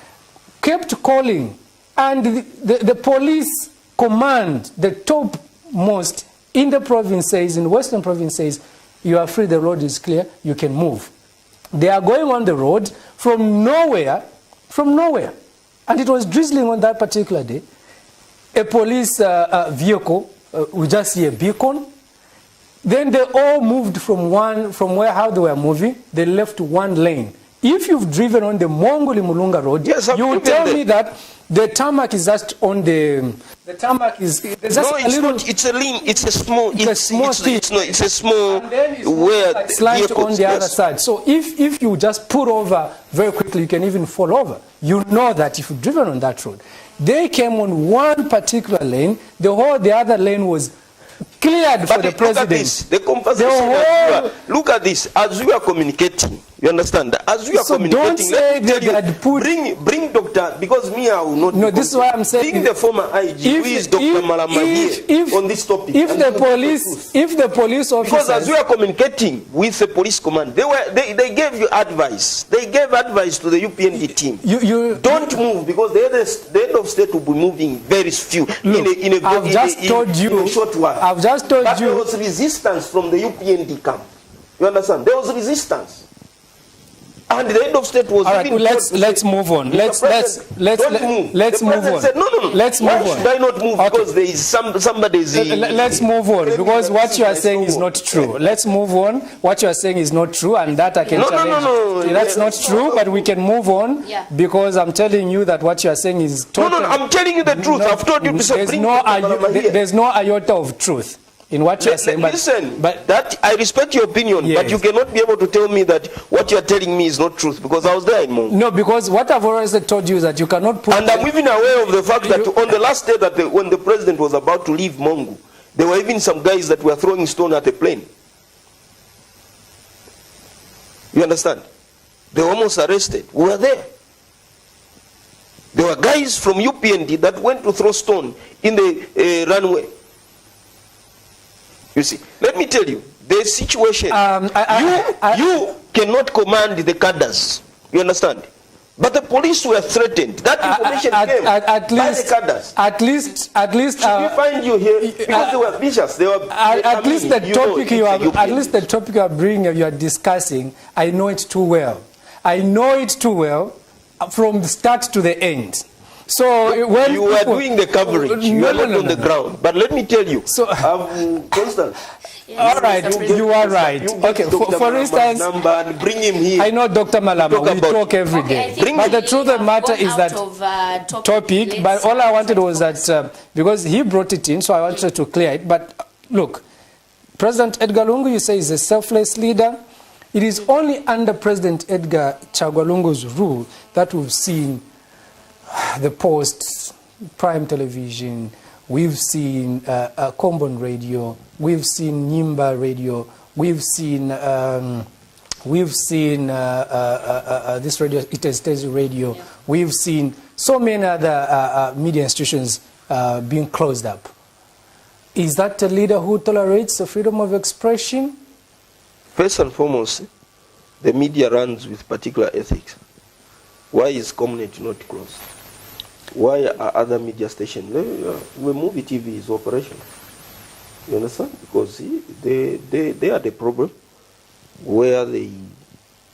kept calling, and the police command, the topmost in the province says, in Western province says, you are free, the road is clear, you can move. They are going on the road from nowhere, and it was drizzling on that particular day. A police vehicle, we just see a beacon. Then they all moved from how they were moving, they left one lane. If you've driven on the Mongoli Mulunga road, yes, you will tell me that the tarmac is just on the tarmac is just no, it's a little, not. It's a lean. It's a small. It's a small thing. It's a small where like slide on the other side. So if you just pull over very quickly, you can even fall over. You know that if you've driven on that road. They came on one particular lane. The other lane was cleared for the president. Look at this. The conversation. Look at this. As we are communicating, you understand? As we are communicating, don't say they had put. Bring doctor, because me I will not. No, this is why I'm saying. Bring the former IG, who is Dr. Malama here on this topic. If the police officers. Because as we are communicating with the police command, they gave you advice. They gave advice to the UPND team. You don't move, because the head of state will be moving very few. Look, I've just told you. In a short while. I've just told you. There was resistance from the UPND camp. You understand? There was resistance. And the head of state was. All right, let's move on. Let's move on. Let's move on. Said, no. Let's move on. Why should I not move? Okay. Because there is somebody's. Let's move on, because what you are saying is not true. Let's move on. What you are saying is not true, and that I can challenge. No. That's not true, but we can move on. Yeah. Because I'm telling you that what you are saying is totally. No. I'm telling you the truth. I've told you to say. There's no iota of truth in what you are saying. Listen, but that I respect your opinion, yes. But you cannot be able to tell me that what you are telling me is not truth, because I was there in Mongo. No, because what I've always told you is that you cannot put. And I'm even aware of the fact that on the last day that when the president was about to leave Mongo, there were even some guys that were throwing stone at a plane. You understand? They were almost arrested. We were there. There were guys from UPND that went to throw stone in the runway. You see, let me tell you, the situation, you cannot command the cadres, you understand? But the police were threatened. That information came by the cadres. At least. Should we find you here? Because they were vicious. They were. At least the topic you are bringing, you are discussing, I know it too well. I know it too well from the start to the end. So when you are doing the coverage, you are not on the ground. But let me tell you, Constance. Yes, all right, you are right. Okay, for instance, and bring him here. I know Dr. Malama. We talk every day. But the truth of the matter is that topic. But all I wanted was that because he brought it in, so I wanted to clear it. But look, President Edgar Lungu, you say, is a selfless leader. It is only under President Edgar Chagwa Lungu's rule that we've seen the Post, Prime Television, we've seen Kombon Radio, we've seen Nyimba Radio, we've seen this radio, it is radio, yeah. We've seen so many other media institutions being closed up. Is that a leader who tolerates the freedom of expression? First and foremost, the media runs with particular ethics. Why is Camnet not closed? Why are other media stations? The movie TV is operational. You understand? Because they are the problem where they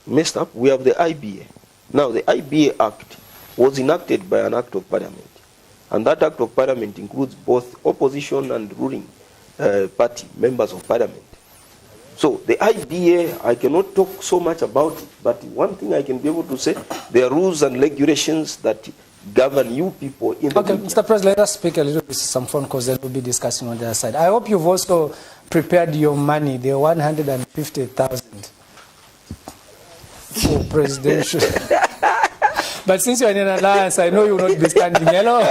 messed up. We have the IBA. Now, the IBA Act was enacted by an act of parliament. And that act of parliament includes both opposition and ruling party members of parliament. So the IBA, I cannot talk so much about it, but one thing I can be able to say, there are rules and regulations that govern you people in the media. Mr. President, let us speak a little bit, some phone calls that we'll be discussing on the other side. I hope you've also prepared your money, the 150,000 for presidential. But since you're in an alliance, I know you will not be standing. Hello?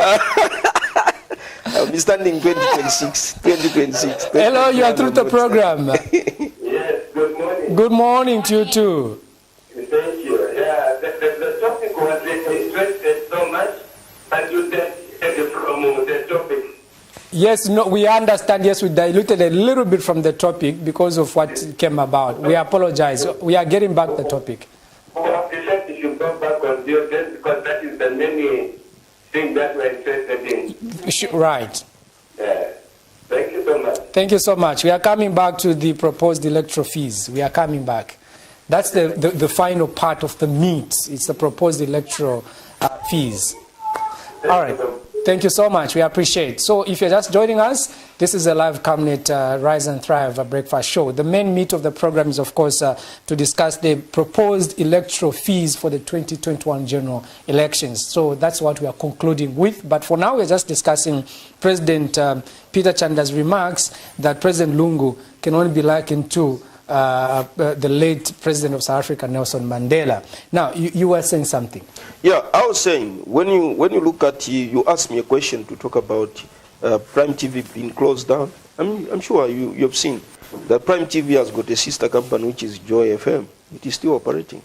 I'll be standing 2026. Hello, you are through the program. Yes, good morning. Good morning to you too. Thank you. Yeah, the topic was interested so much, but you diluted from the topic. Yes, no, we understand. Yes, we diluted a little bit from the topic because of what came about. We apologize. We are getting back the topic. I appreciate if you go back on your desk because that is the main thing that we're interested in. Right. Thank you so much. Thank you so much. We are coming back to the proposed electoral fees. We are coming back. That's the final part of the meat. It's the proposed electoral fees. All right. Thank you so much. We appreciate. So if you're just joining us, this is a live Camnet Rise and Thrive breakfast show. The main meat of the program is, of course, to discuss the proposed electoral fees for the 2021 general elections. So that's what we are concluding with. But for now, we're just discussing President Peter Chanda's remarks that President Lungu can only be likened to the late President of South Africa, Nelson Mandela. Now, you were saying something. Yeah, I was saying, when you look at, you asked me a question to talk about Prime TV being closed down. I'm sure you have seen that Prime TV has got a sister company, which is Joy FM. It is still operating.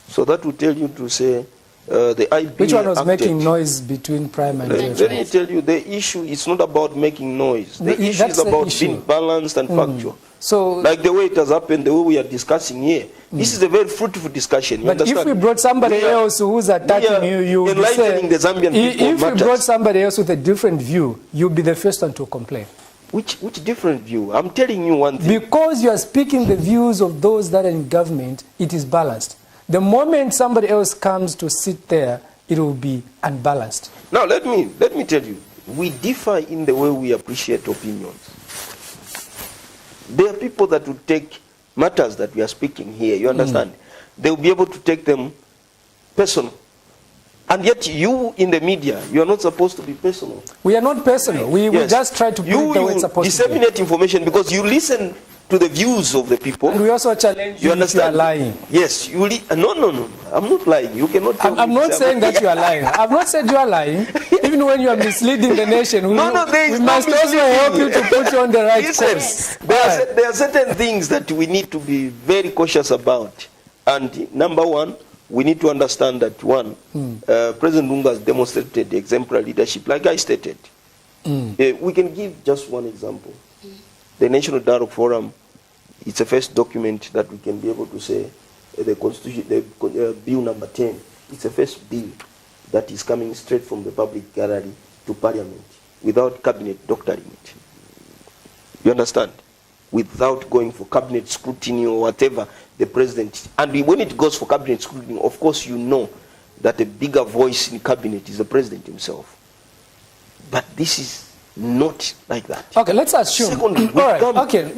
So that would tell you to say the IBA Which one was acted. making noise between Prime and Joy FM? Let me tell you, the issue is not about making noise. The issue is about being balanced and factual. So, like the way it has happened, the way we are discussing here. This is a very fruitful discussion. But if we brought somebody else who's attacking you would say, the Zambian people if we matters. brought somebody else with a different view, you'll be the first one to complain. Which different view? I'm telling you one thing. Because you are speaking the views of those that are in government, it is balanced. The moment somebody else comes to sit there, it will be unbalanced. Now let me tell you, we differ in the way we appreciate opinions. There are people that will take matters that we are speaking here, you understand? They will be able to take them personal. And yet you in the media, you are not supposed to be personal. We are not personal. We just try to put it the way it's supposed to be. Disseminate information because you listen to the views of the people. And we also challenge you if you are lying. Yes. No. I'm not lying. You cannot tell I'm not saying that you are lying. I've not said you are lying. Even when you are misleading the nation, we must also help you to put you on the right course. There are certain things that we need to be very cautious about. And number one, we need to understand that President Lungu has demonstrated exemplary leadership, like I stated. We can give just one example. The National Dialogue Forum, it's the first document that we can be able to say the Constitution, Bill number 10. It's the first bill that is coming straight from the public gallery to Parliament without cabinet doctoring it. You understand? Without going for cabinet scrutiny or whatever, the president. And when it goes for cabinet scrutiny, of course you know that a bigger voice in cabinet is the president himself. But this is not like that. Okay, let's assume. Secondly,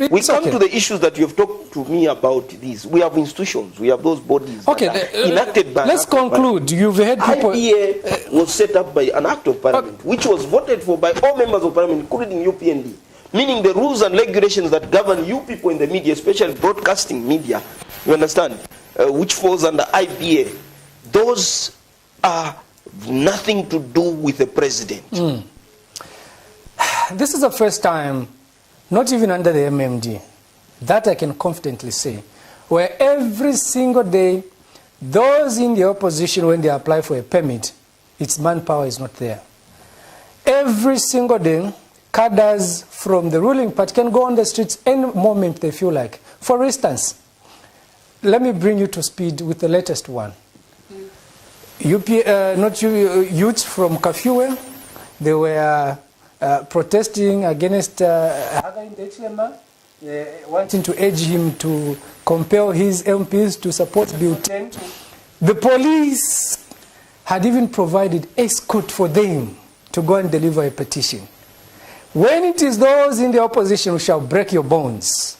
we come to the issues that you have talked to me about these. We have institutions, we have those bodies that are enacted by. Let's conclude. You've heard people. IPA was set up by an act of parliament, which was voted for by all members of parliament, including UPND. Meaning the rules and regulations that govern you people in the media, especially broadcasting media, you understand, which falls under IPA, those are nothing to do with the president. This is the first time, not even under the MMD, that I can confidently say, where every single day, those in the opposition, when they apply for a permit, its manpower is not there. Every single day, cadres from the ruling party can go on the streets any moment they feel like. For instance, let me bring you to speed with the latest one. Youths from Kafue, they were protesting against Hakainde Hichilema, wanting to urge him to compel his MPs to support Bill 10. The police had even provided escort for them to go and deliver a petition. When it is those in the opposition who shall break your bones,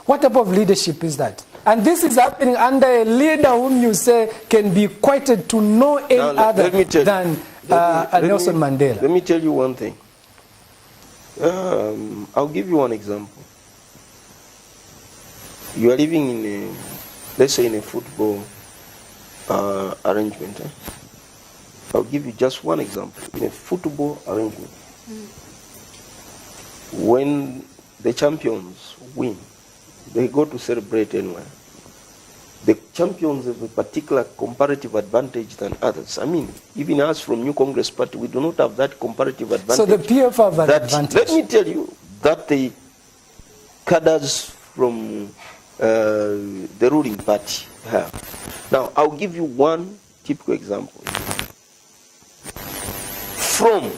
what type of leadership is that? And this is happening under a leader whom you say can be quoted to no any other than Nelson Mandela. Let me tell you one thing. I'll give you one example. You are living in let's say in a football arrangement. I'll give you just one example. In a football arrangement, when the champions win, they go to celebrate anywhere. The champions have a particular comparative advantage than others. I mean, even us from New Congress Party, we do not have that comparative advantage. So the PF have that advantage. Let me tell you that the cadres from the ruling party have. Now, I'll give you one typical example. From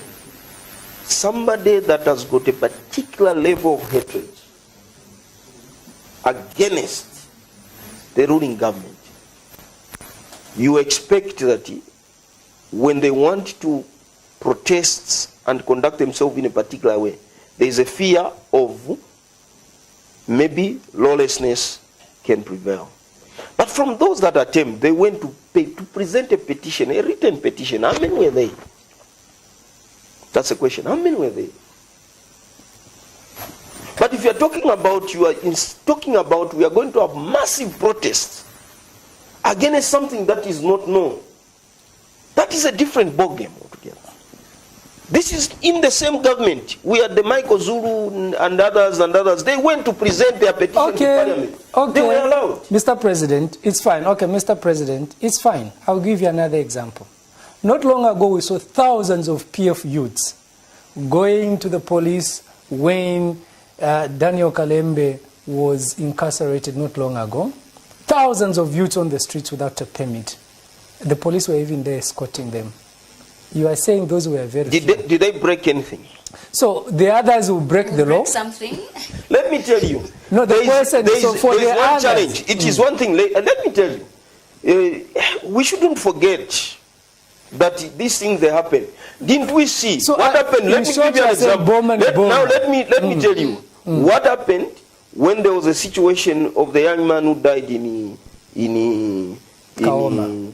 somebody that has got a particular level of hatred against the ruling government, you expect that when they want to protest and conduct themselves in a particular way, there is a fear of maybe lawlessness can prevail. But from those that attempt, they went to present a petition, a written petition. How many were they? That's the question. How many were they? But if you are talking about, we are going to have massive protests against something that is not known. That is a different ballgame altogether. This is in the same government. We had the Michael Zulu and others. They went to present their petition to Parliament. Okay. They were allowed. Mr. President, it's fine. Okay, Mr. President, it's fine. I'll give you another example. Not long ago, we saw thousands of PF youths going to the police when Daniel Kalembe was incarcerated not long ago. Thousands of youths on the streets without a permit. The police were even there escorting them. You are saying those were very few. Did they break anything? So the others will break the law? Something. Let me tell you. No, the person, so for the one others. challenge. It is one thing. Let me tell you. We shouldn't forget that these things, they happen. Didn't we see So, what happened? Let me give you an example. Now let me tell you what happened when there was a situation of the young man who died in Kaoma.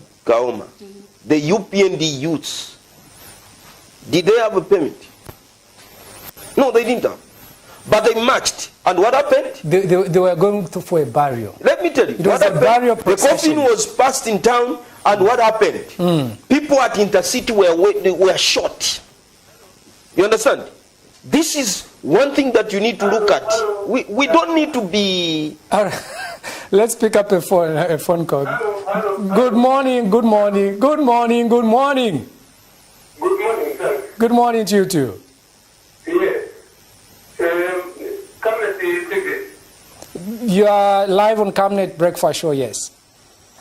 The UPND youths. Did they have a permit? No, they didn't have. But they marched. And what happened? They were going for a burial. Let me tell you. It was a burial procession. The coffin was passed in town, and what happened? People at Intercity were shot. You understand? This is one thing that you need to look at. We don't need to be... All right. Let's pick up a phone call. Good morning, good morning, good morning, good morning. Good morning, sir. Good morning to you too. Yes. Camnet TV. You are live on Camnet Breakfast Show, yes.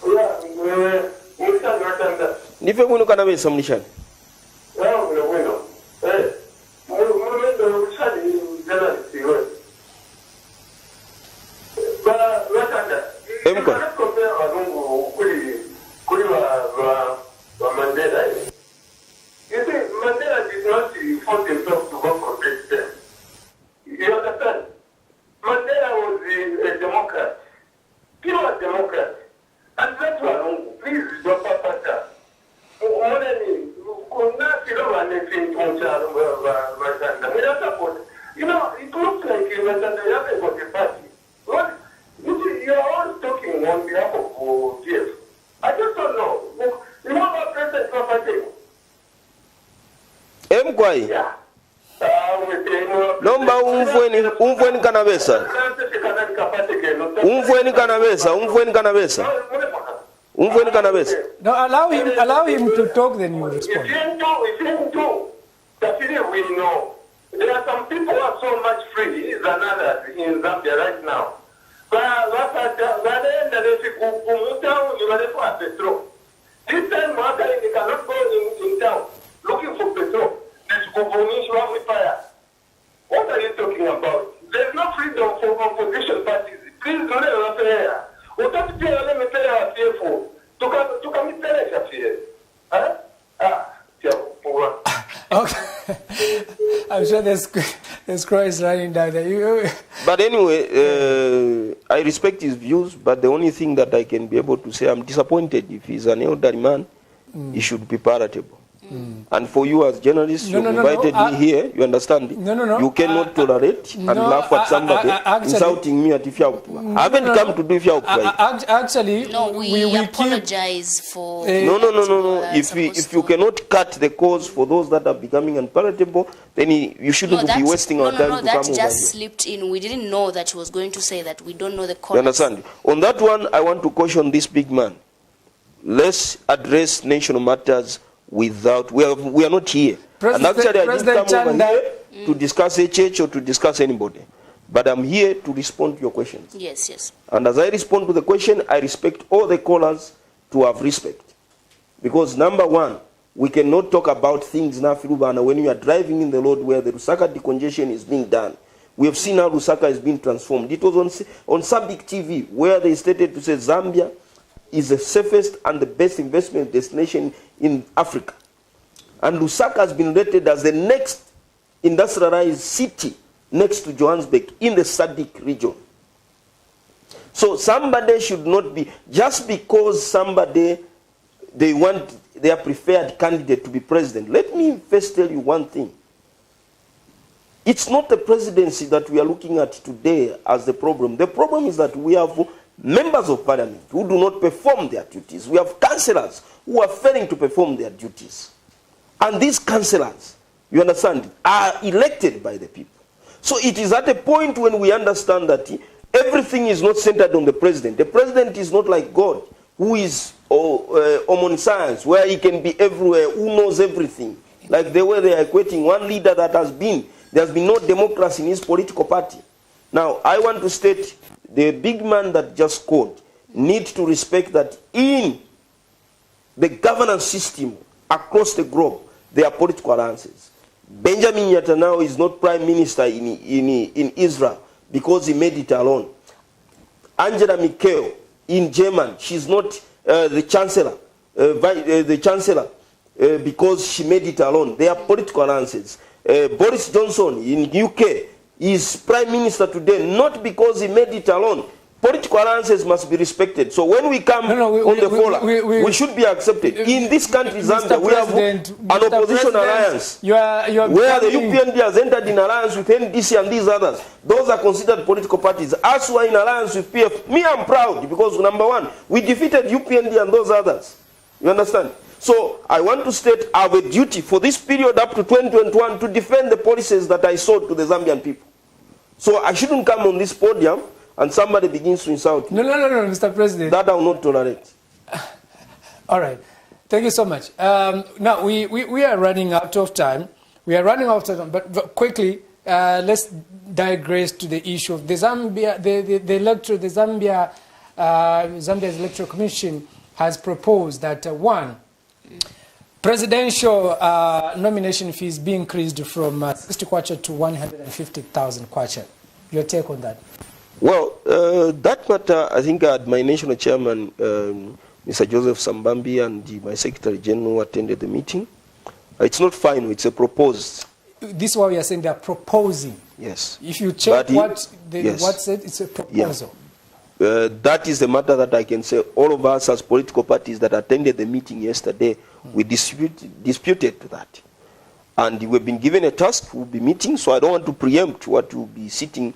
Yeah, Mr. Gatanda. Nipe munu kana mesa mnishani. Bueno. Momento usali journalist yo. Ba Gatanda. Emko. Mandela. You see, Mandela did not force himself to go for president. You understand? Mandela was a Democrat. Pure Democrat. And that's why, please, Dr. Pata. You know, it looks like you haven't got a party. What? You see, you are all talking on behalf of GF. I just don't know. You know what President Papa. Emkwai. Yeah. Nomba umfweni kanabesa. Umfweni kanabesa. No, allow him to talk, then you respond. We know. There are some people who are so much free than others in Zambia right now. This time, they cannot go in town looking for petrol. What are you talking about? There's no freedom for opposition parties. Please do not affair. What are you fearful? To come in Okay. I'm sure there's crows running down there. But anyway, I respect his views, but the only thing that I can be able to say, I'm disappointed. If he's an elderly man, he should be palatable. And for you as journalists, you invited me here, you understand? You cannot tolerate and laugh at somebody insulting me at Ifyaupua. I haven't come to do Ifyaupua. Actually, no, we apologize for... No. If you cannot cut the cause for those that are becoming unpalatable, then you shouldn't be wasting our time to come over here. That just slipped in. We didn't know that he was going to say that. We don't know the cause. You understand? On that one, I want to caution this big man. Let's address national matters without... We are not here. And actually, I didn't come over here to discuss a church or to discuss anybody. But I'm here to respond to your questions. Yes. And as I respond to the question, I respect all the callers to have respect. Because number one, we cannot talk about things now, Filubana, when you are driving in the road where the Lusaka decongestion is being done. We have seen how Lusaka is being transformed. It was on Sabic TV where they stated to say Zambia is the safest and the best investment destination in Africa. And Lusaka has been rated as the next industrialized city next to Johannesburg in the SADC region. So somebody should not be, just because somebody, they want their preferred candidate to be president. Let me first tell you one thing. It's not the presidency that we are looking at today as the problem. The problem is that we have members of parliament who do not perform their duties. We have councillors who are failing to perform their duties. And these councillors, you understand, are elected by the people. So it is at a point when we understand that everything is not centered on the president. The president is not like God, who is omniscience, where he can be everywhere, who knows everything. Like the way they are equating one leader that has been, there has been no democracy in his political party. Now, I want to state, the big man that just called need to respect that in the governance system across the globe, there are political alliances. Benjamin Netanyahu is not prime minister in Israel because he made it alone. Angela Merkel in Germany, she's not the chancellor, because she made it alone. They are political alliances. Boris Johnson in UK is prime minister today not because he made it alone. Political alliances must be respected. So when we come on the fora, we should be accepted. In this country, Zambia, we have an opposition alliance where the UPND has entered in alliance with NDC and these others. Those are considered political parties. Us who are in alliance with PF, me, I'm proud because, number one, we defeated UPND and those others. You understand? So I want to state I have a duty for this period up to 2021 to defend the policies that I sold to the Zambian people. So I shouldn't come on this podium and somebody begins to insult me. No, Mr. President. That I will not tolerate. All right. Thank you so much. Now, we are running out of time. But quickly, let's digress to the issue of the Zambia, Zambia's Electoral Commission has proposed that, one, presidential nomination fees be increased from 60 kwacha to 150,000 kwacha. Your take on that? Well, that matter, I think my national chairman, Mr. Joseph Sambambi, and my secretary general attended the meeting. It's not final, it's a proposed. This is what we are saying, they are proposing. Yes. If you check what said, it's a proposal. Yeah. That is the matter that I can say. All of us as political parties that attended the meeting yesterday, we disputed that. And we've been given a task, we'll be meeting, so I don't want to preempt what we'll be sitting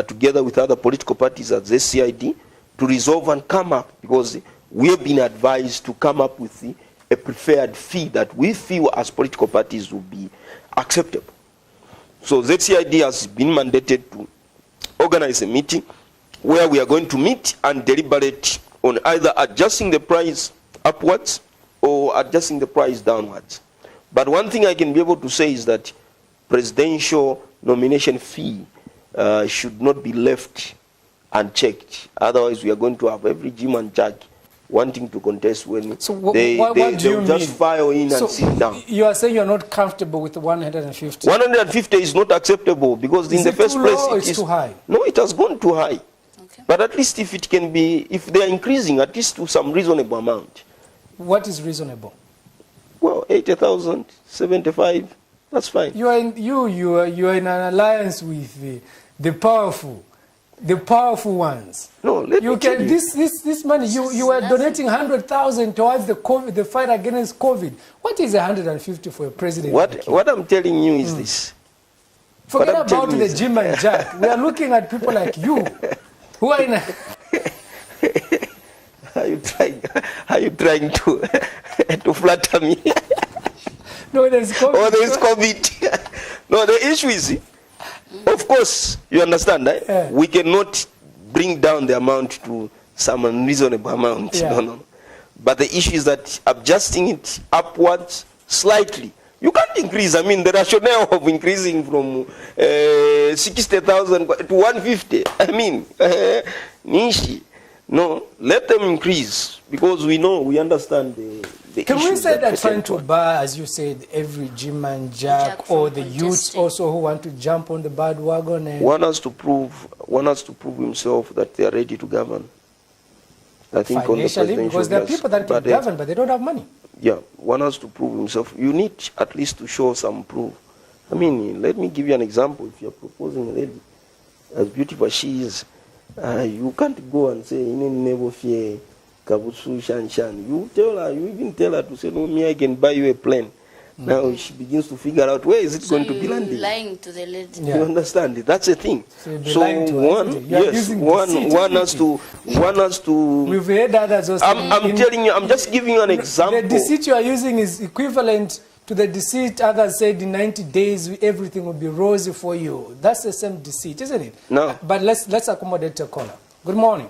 together with other political parties at the CID to resolve and come up, because we have been advised to come up with a preferred fee that we feel as political parties will be acceptable. So ZCID has been mandated to organize a meeting where we are going to meet and deliberate on either adjusting the price upwards or adjusting the price downwards. But one thing I can be able to say is that presidential nomination fee should not be left unchecked. Otherwise, we are going to have every Jim and Jack wanting to contest when they'll just file in and sit down. You are saying you're not comfortable with 150? 150 is not acceptable because in the first place it is too high. No, it has gone too high. Okay. But at least if it can be, if they are increasing, at least to some reasonable amount. What is reasonable? Well, 80,000, 75, that's fine. You are in an alliance with the powerful. The powerful ones. No, let You me tell can you. this money. You were donating 100,000 towards the fight against COVID. What is 150 for a president? What I'm telling you is this. Forget what I'm about telling the you is- Jim and Jack. We are looking at people like you, who are in. Are you trying to to flatter me? No, there's COVID. Oh, there is COVID. No, the issue is, of course, you understand, right? Yeah. We cannot bring down the amount to some unreasonable amount. Yeah. No. But the issue is that adjusting it upwards slightly. You can't increase. I mean, the rationale of increasing from 60,000 to 150. I mean, nishi. No, let them increase because we understand the Can we issues say that pertain trying to it. bar, as you said, every Jim and Jack, Jack or from the youths contesting. also who want to jump on the bandwagon? And One has to prove himself that they are ready to govern. I think on the financially, presidential because there are yes, people that can but, govern, but they don't have money. Yeah, one has to prove himself. You need at least to show some proof. I mean, let me give you an example. If you're proposing a lady as beautiful as she is, you can't go and say, "In never fear, Kabusu Shan Shan." You even tell her to say, "No, me, I can buy you a plane." Now she begins to figure out where is it So going to be you're landing. lying to the lady. Yeah. You understand it? That's a thing. So you'll be lying to her, one, isn't it? You are yes, using one deceit, has to. We've heard others also. I'm telling you. I'm just giving you an example. The deceit you are using is equivalent to the deceit others said in 90 days everything will be rosy for you. That's the same deceit, isn't it? No. But let's accommodate a caller. Good morning.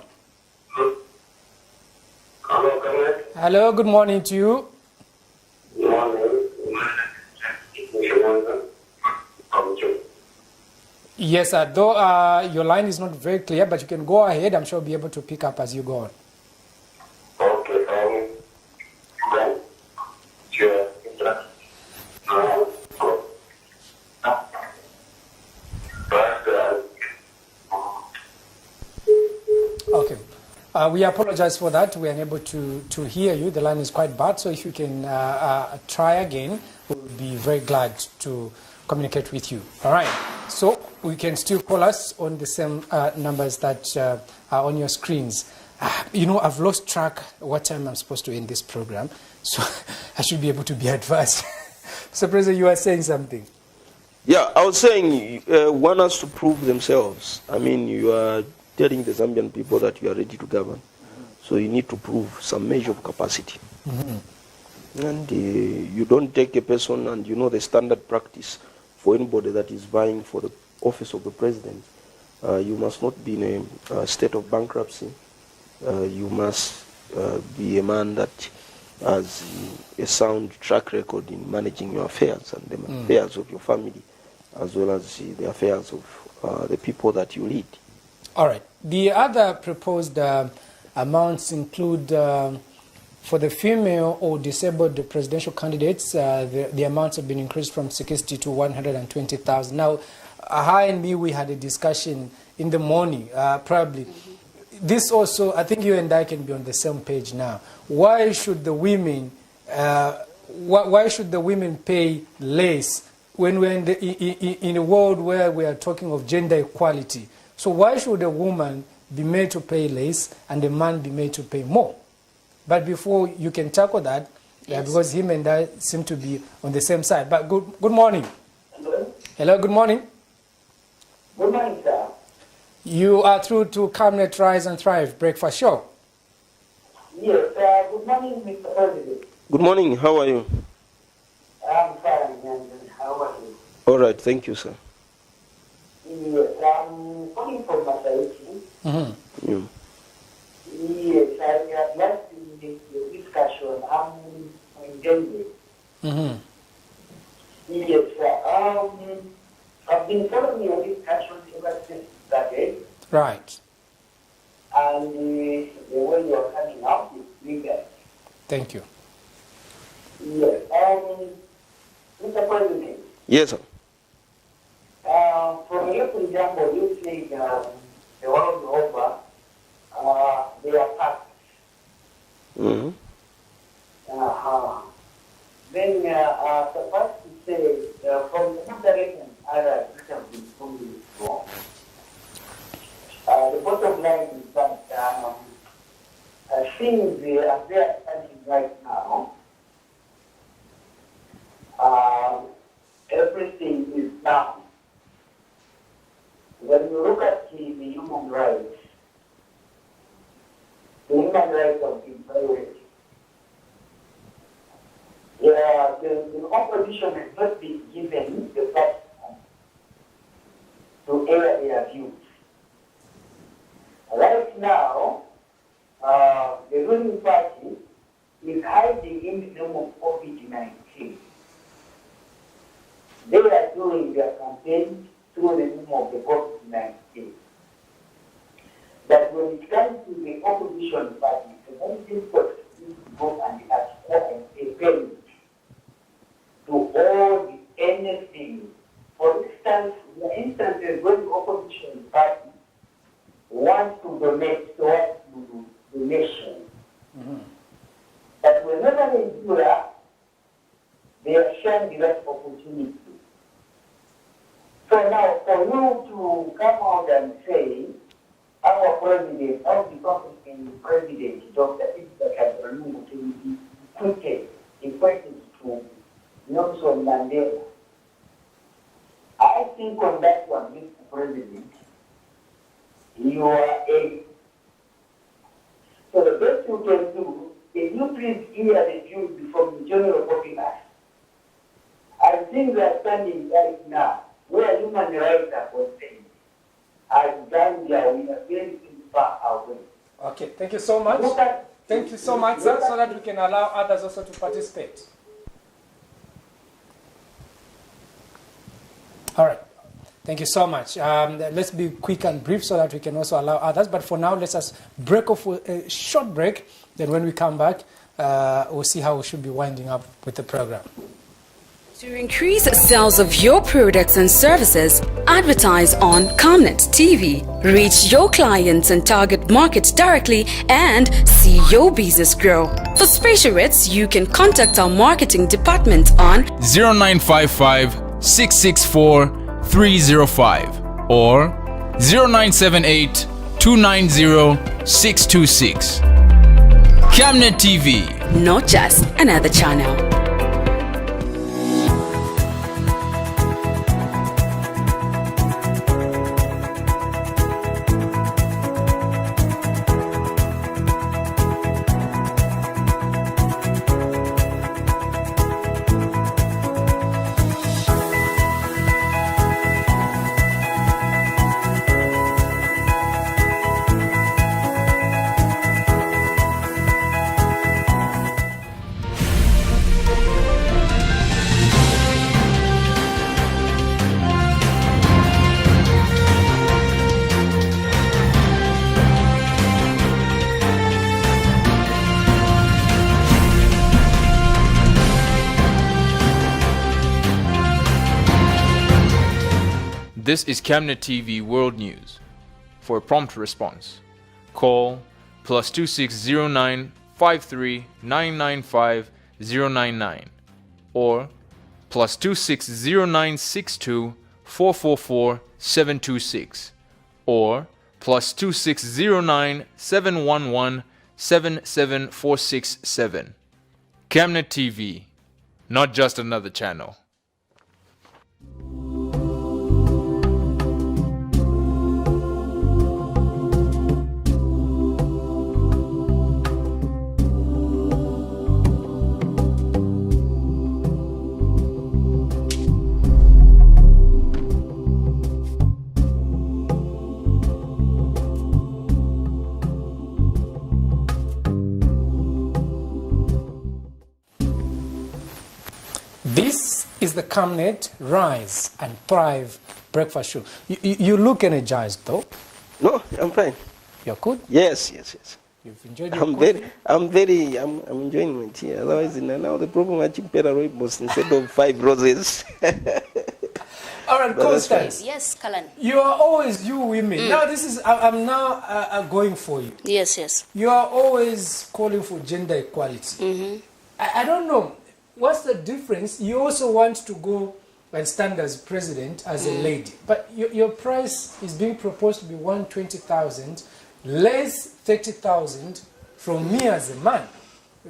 Hello, Camnet. Hello, good morning to you. Good morning. Yes, though your line is not very clear, but you can go ahead. I'm sure I'll be able to pick up as you go on. Okay, sure. Okay. We apologize for that. We are unable to hear you. The line is quite bad. So if you can try again, we'll be very glad to communicate with you. All right. So we can still call us on the same numbers that are on your screens. I've lost track what time I'm supposed to end this program. So I should be able to be advised. So, President, you are saying something. Yeah, I was saying one has to prove themselves. I mean, you are telling the Zambian people that you are ready to govern. So you need to prove some measure of capacity. Mm-hmm. And you don't take a person, and the standard practice for anybody that is vying for the office of the president. You must not be in a state of bankruptcy. You must be a man that has a sound track record in managing your affairs and the affairs of your family, as well as the affairs of the people that you lead. All right. The other proposed amounts include, for the female or disabled presidential candidates, the amounts have been increased from 60 to 120,000. Now, Aha and me, we had a discussion in the morning, probably. This also, I think you and I can be on the same page now. Why should the women, pay less when we're in a world where we are talking of gender equality? So why should a woman be made to pay less and a man be made to pay more? But before you can tackle that, Yes. because him and I seem to be on the same side. But good morning. Hello? Hello, good morning. Good morning, sir. You are through to Camnet Rise and Thrive Breakfast Show. Yes, good morning, Mr. President. Good morning. How are you? I'm fine, and how are you? All right. Thank you, sir. Yes, I'm calling from Massachusetts. Mm-hmm. Yeah. Yes, I have last in the discussion. I'm enjoying it. Mm-hmm. Yes, I've been following your discussion ever since it started, Right. and the way you are coming up is bigger. Thank you. Yes, Mr. President, Yes, sir. from your example, you say the world over, they are packed. Mm-hmm. Then, suffice to say, from the direction I have been from before, things as they are standing right now, everything is down. When you look at the human rights have been violated. Yeah, the opposition has not been given the platform to air their views. Right now, the ruling party is hiding in the name of COVID-19. They are doing their campaign through the name of the COVID-19. But when it comes to the opposition party, the very difficult to go and acquire a permit to all the anything. For instance, there are instances when the opposition party wants to donate towards the nation. But whenever they do that, they are sharing that opportunity. So now, for you to come out and say, our president, our Republican president, Dr. Ibrahim to be quitted, equated to Nelson Mandela, I think on that one, Mr. President, you are a. So the best you can do, if you please hear the views from the general populace, I think they are standing right now, where human rights are concerned. As Gambia, we are very far away. Okay, thank you so much. Thank you so much, sir, so that we can allow others also to participate. All right. Thank you so much. Let's be quick and brief so that we can also allow others. But for now, let's just break off for a short break. Then when we come back, we'll see how we should be winding up with the program. To increase sales of your products and services, advertise on Camnet TV. Reach your clients and target markets directly and see your business grow. For special rates, you can contact our marketing department on 0955 664 305 or 0978 290 626. Camnet TV. not just another channel. This is Camnet TV World News. For a prompt response, call +2609 53 995 099 or +2609 62 444 726 or +2609 711 77467. Camnet TV, not just another channel. This is the Camnet Rise and Thrive breakfast show. You look energized, though. No, I'm fine. You're good? Yes. You've enjoyed your coffee? I'm enjoying my tea. Otherwise, now the problem I keep better rooibos instead of 5 roses. All right, Constance. Yes, Kalan. You are always, you women. Now this is, I'm now going for you. Yes. You are always calling for gender equality. I don't know. What's the difference? You also want to go and stand as president as a lady, but your price is being proposed to be 120,000, less 30,000 from me as a man,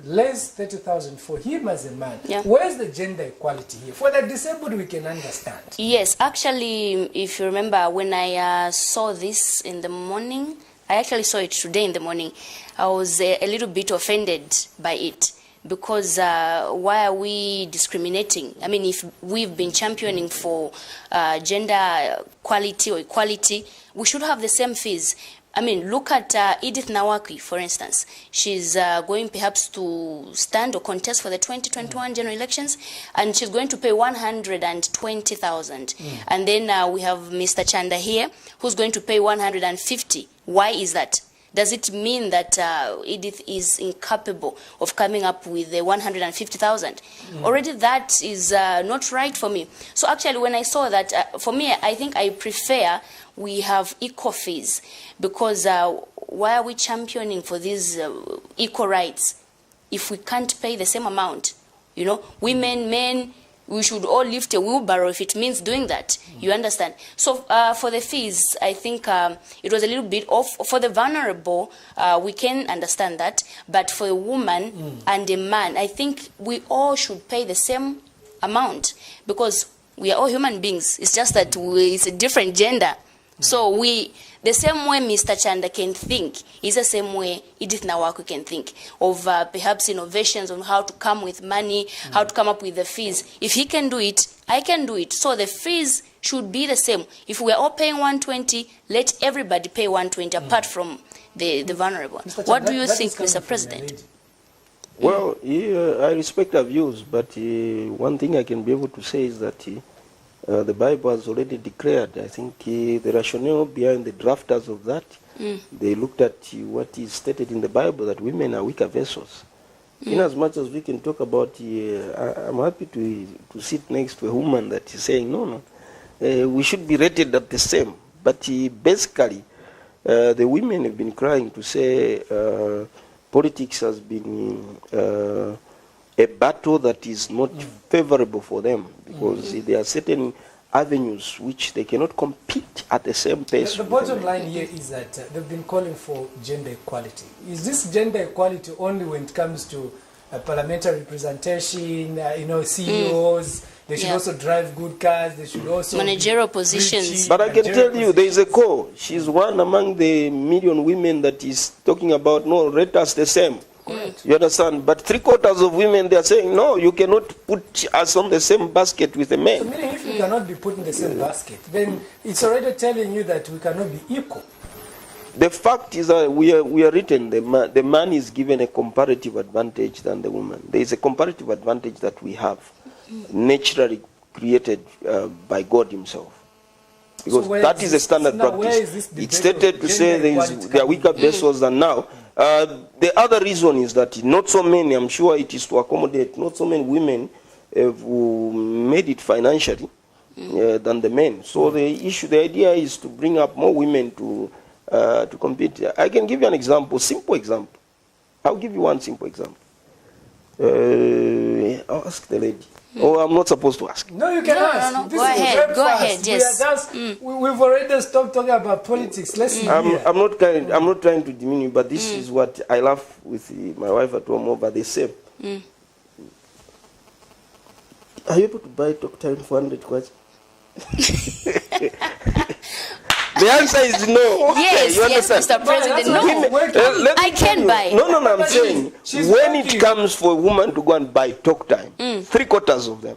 less 30,000 for him as a man. Yeah. Where's the gender equality here? For the disabled, we can understand. Yes, actually, if you remember, when I saw this in the morning, I actually saw it today in the morning, I was a little bit offended by it. Because why are we discriminating? I mean, if we've been championing for gender equality or equality, we should have the same fees. I mean, look at Edith Nawaki, for instance. She's going perhaps to stand or contest for the 2021 general elections, and she's going to pay 120,000. And then we have Mr. Chanda here, who's going to pay 150. Why is that? Does it mean that Edith is incapable of coming up with the 150,000? Already that is not right for me. So actually when I saw that, for me, I think I prefer we have equal fees, because why are we championing for these equal rights if we can't pay the same amount? You know, women, men, we should all lift a wheelbarrow if it means doing that. You understand? So for the fees, I think it was a little bit off. For the vulnerable, we can understand that. But for a woman and a man, I think we all should pay the same amount, because we are all human beings. It's just that it's a different gender. So the same way Mr. Chanda can think is the same way Edith Nawaki can think of perhaps innovations on how to come with money, how to come up with the fees. If he can do it, I can do it. So the fees should be the same. If we are all paying 120, let everybody pay 120 apart from the vulnerable. What do you think, Mr. President? Well, I respect our views, but one thing I can be able to say is that the Bible has already declared, I think the rationale behind the drafters of that, they looked at what is stated in the Bible, that women are weaker vessels. In as much as we can talk about, I'm happy to sit next to a woman that is saying, no, we should be rated at the same. But basically, the women have been crying to say politics has been a battle that is not favorable for them, because there are certain avenues which they cannot compete at the same pace. The bottom line here is that they've been calling for gender equality. Is this gender equality only when it comes to parliamentary representation, CEOs? They should also drive good cars. They should also managerial positions. But I can tell you, there is a call. She's one among the million women that is talking about, no, rate us the same. You understand? But 3/4 of women, they are saying, no, you cannot put us on the same basket with the men. So meaning if we cannot be put in the same basket, then it's already telling you that we cannot be equal. The fact is that we are written, the man is given a comparative advantage than the woman. There is a comparative advantage that we have, naturally created by God himself. Because so that is a standard practice. It's stated to say there are weaker vessels than now. The other reason is that not so many, I'm sure it is to accommodate, not so many women have made it financially than the men. So the idea is to bring up more women to compete. I can give you an example, simple example. I'll give you one simple example. I'll ask the lady. Oh, I'm not supposed to ask. No, you can ask. No. Go ahead. Yes. We've already stopped talking about politics. Let's I'm not trying to demean you, but this is what I laugh with my wife at home over the same. Are you able to buy talk time for 100 kwacha? The answer is no. Yes, you understand? Mr. President, no. I can buy. No, I'm saying, when it comes for a woman to go and buy talk time, 3/4 of them,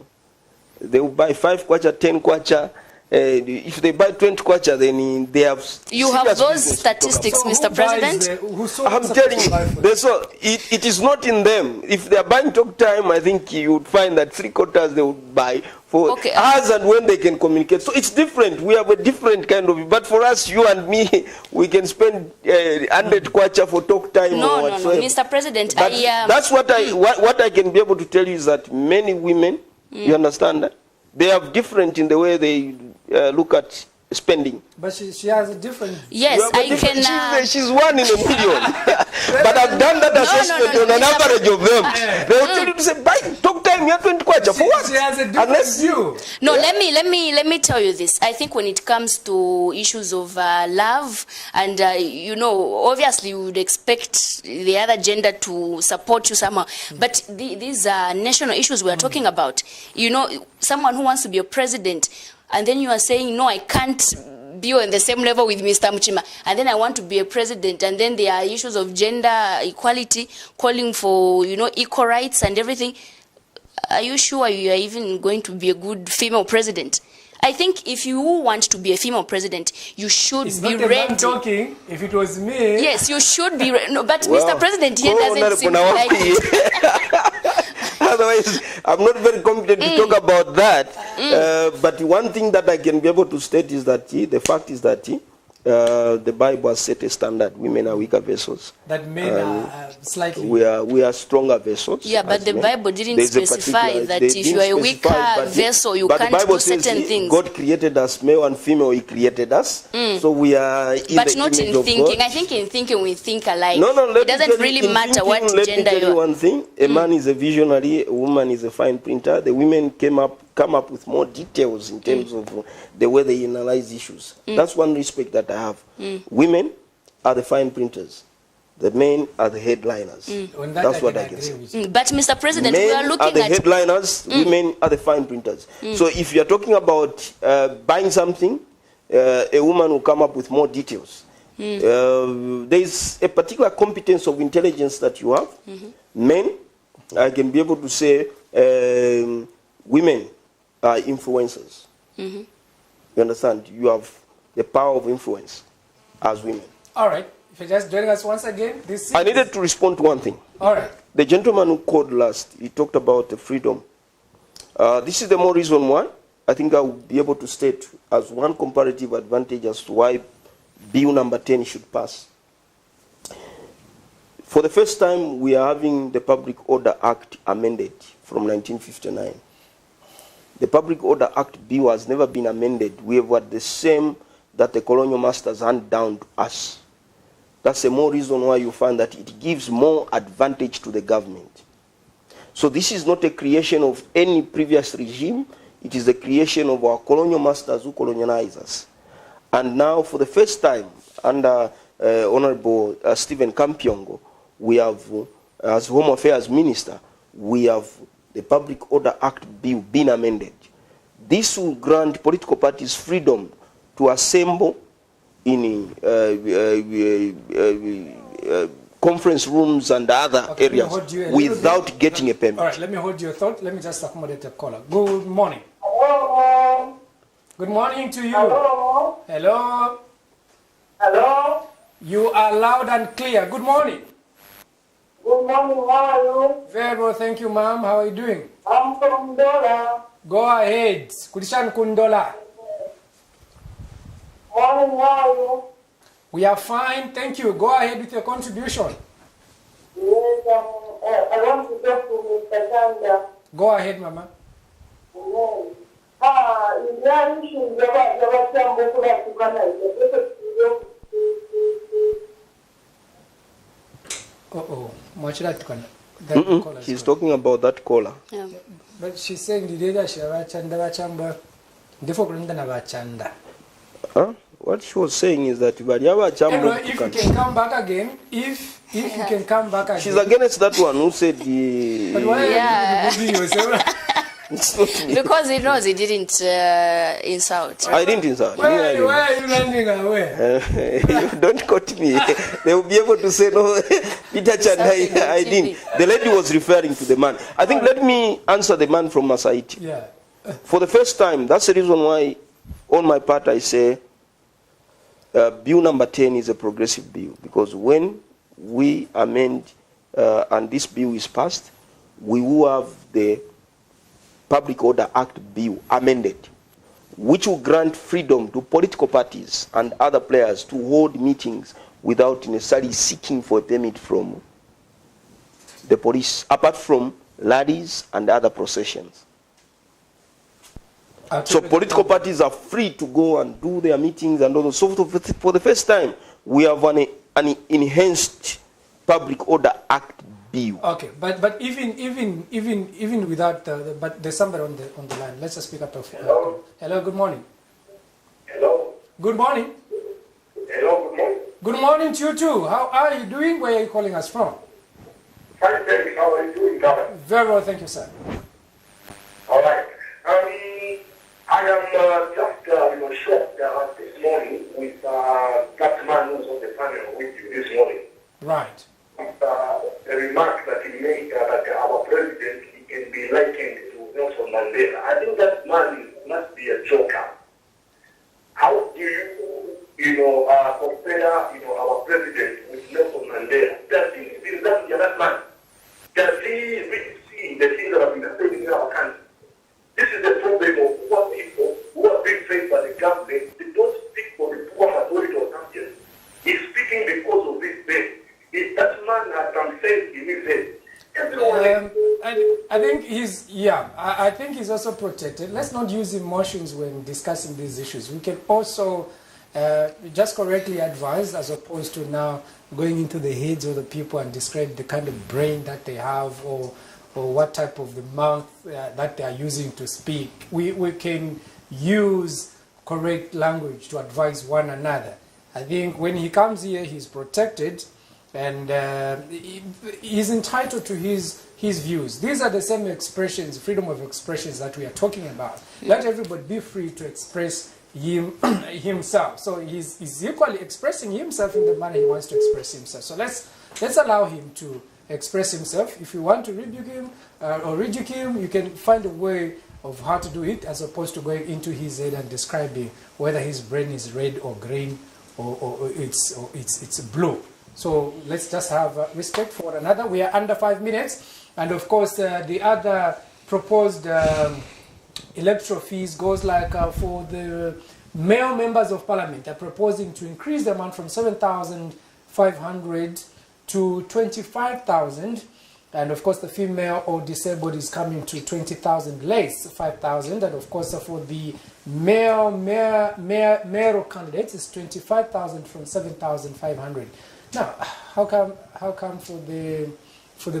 they will buy 5 kwacha, 10 kwacha. If they buy 20 kwacha, then they have. You have those statistics, Mr. President? I'm telling you, it is not in them. If they are buying talk time, I think you would find that 3/4 they would buy for as and when they can communicate. So it's different. We have a different kind of. But for us, you and me, we can spend 100 kwacha for talk time. No, Mr. President. That's what I can be able to tell you is that many women, you understand that, they are different in the way they look at spending. But she has a different... Yes, You have a I different- can. She's one in a million. But I've done that assessment on an average of them. They will tell you to say, buy, talk time, you're 20 kwacha. For what? She has a different Unless view. No, let me tell you this. I think when it comes to issues of love, and obviously you would expect the other gender to support you somehow. But these are national issues we are talking about. Someone who wants to be a president, and then you are saying, no, I can't be on the same level with Mr. Muchima, and then I want to be a president, and then there are issues of gender equality, calling for equal rights and everything. Are you sure you are even going to be a good female president? I think if you want to be a female president, you should It's be not the ready. man talking. If it was me... Yes, you should be ready. No, but Well, Mr. President here doesn't seem to like it. Otherwise, I'm not very competent to talk about that. But one thing that I can be able to state is that the fact is that the Bible has set a standard. Women are weaker vessels. That men are slightly... We are stronger vessels. Yeah, but as the men. Bible didn't There's a specify particular- that they if you didn't are a specify, weaker but vessel, you but the can't Bible do says certain things. God created us male and female. He created us. So we are in But the not image in of thinking. God. I think in thinking we think alike. No, let it me doesn't tell you, really in matter thinking, what let gender me tell you you are. one thing. A man is a visionary, a woman is a fine printer. The women come up with more details in terms of the way they analyze issues. That's one respect that I have. Women are the fine printers. The men are the headliners. On that That's I what can I can agree say. with you. But Mr. President, we are Men are looking the at headliners, women are the fine printers. So if you're talking about buying something, a woman will come up with more details. There's a particular competence of intelligence that you have. Men, I can be able to say, women are influencers. You understand? You have the power of influence as women. All right. If you're just joining us once again, this I needed to respond to one thing. All right. The gentleman who called last, he talked about the freedom. This is the more reason why I think I will be able to state as one comparative advantage as to why Bill number 10 should pass. For the first time, we are having the Public Order Act amended from 1959. The Public Order Act bill has never been amended. We have got the same that the colonial masters hand down to us. That's the more reason why you find that it gives more advantage to the government. So this is not a creation of any previous regime. It is the creation of our colonial masters who colonize us. And now, for the first time, under Honorable Stephen Kampiongo, we have, as Home Affairs Minister, we have the Public Order Act bill being amended. This will grant political parties freedom to assemble in conference rooms and other areas without getting a permit. All right, let me hold your thought. Let me just accommodate a caller. Good morning. Hello. Good morning to you. Hello. Hello. Hello. You are loud and clear. Good morning. Good morning. How are you? Very well, thank you, ma'am. How are you doing? I'm from Dola. Go ahead. Kulishan Kundola. Morning. How are you? We are fine, thank you. Go ahead with your contribution. Yes, I want to talk to Mr. Chanda. Go ahead, mama. Yes. There issues Oh, Mwachila tukana. That caller is She's gone. talking about that caller. Yeah. But she's saying the data she abachanda bachamba. Ndifo kulunda na bachanda. Huh? What she was saying is that Anyway, if you can come back again, if you can come back again. she's against that one who said But why Yeah. are you doing yourself? it's not me. Because he knows he didn't insult. I didn't insult. Why are you running away? You don't quote me. They will be able to say, no, Peter Chanda, I didn't. The lady was referring to the man. I think let me answer the man from Masaiti. Yeah. For the first time, that's the reason why on my part I say bill number 10 is a progressive bill. Because when we amend and this bill is passed, we will have the Public Order Act bill amended, which will grant freedom to political parties and other players to hold meetings without necessarily seeking for a permit from the police, apart from rallies and other processions. So political parties are free to go and do their meetings and all those. So for the first time, we have an enhanced Public Order Act bill. Okay, but even without but there's somebody on the line. Let's just speak up. Hello. Hello. Good morning. Hello. Good morning. Hello, good morning. Good morning to you too. How are you doing? Where are you calling us from? Fine, thanks. How are you doing, Gavin? Very well, thank you, sir. All right. I am just shocked this morning with that man who's on the panel with you this morning. Right. The remark that he made that our president can be likened to Nelson Mandela. I think that man must be a joker. How do you compare, our president with Nelson Mandela? Does he feel that man? Does he really see the things that have been happening in our country? This is the problem of poor people who are being faced by the government. They don't speak for the poor majority of Zambians. He's speaking because of this thing. If that man has some sense in his head, everyone... I think I think he's also protected. Let's not use emotions when discussing these issues. We can also just correctly advise as opposed to now going into the heads of the people and describe the kind of brain that they have or what type of the mouth that they are using to speak. We can use correct language to advise one another. I think when he comes here, he's protected and he's entitled to his views. These are the same expressions, freedom of expressions that we are talking about. Let everybody be free to express himself. So he's equally expressing himself in the manner he wants to express himself. So let's allow him to express himself. If you want to rebuke him or rebuke him, you can find a way of how to do it as opposed to going into his head and describing whether his brain is red or green or it's blue. So let's just have respect for one another. We are under 5 minutes, and of course the other proposed electoral fees goes like for the male members of parliament. They're proposing to increase the amount from 7,500 to 25,000, and of course the female or disabled is coming to 20,000 less 5,000, and of course for the male candidates it's 25,000 from 7,500. Now, how come for the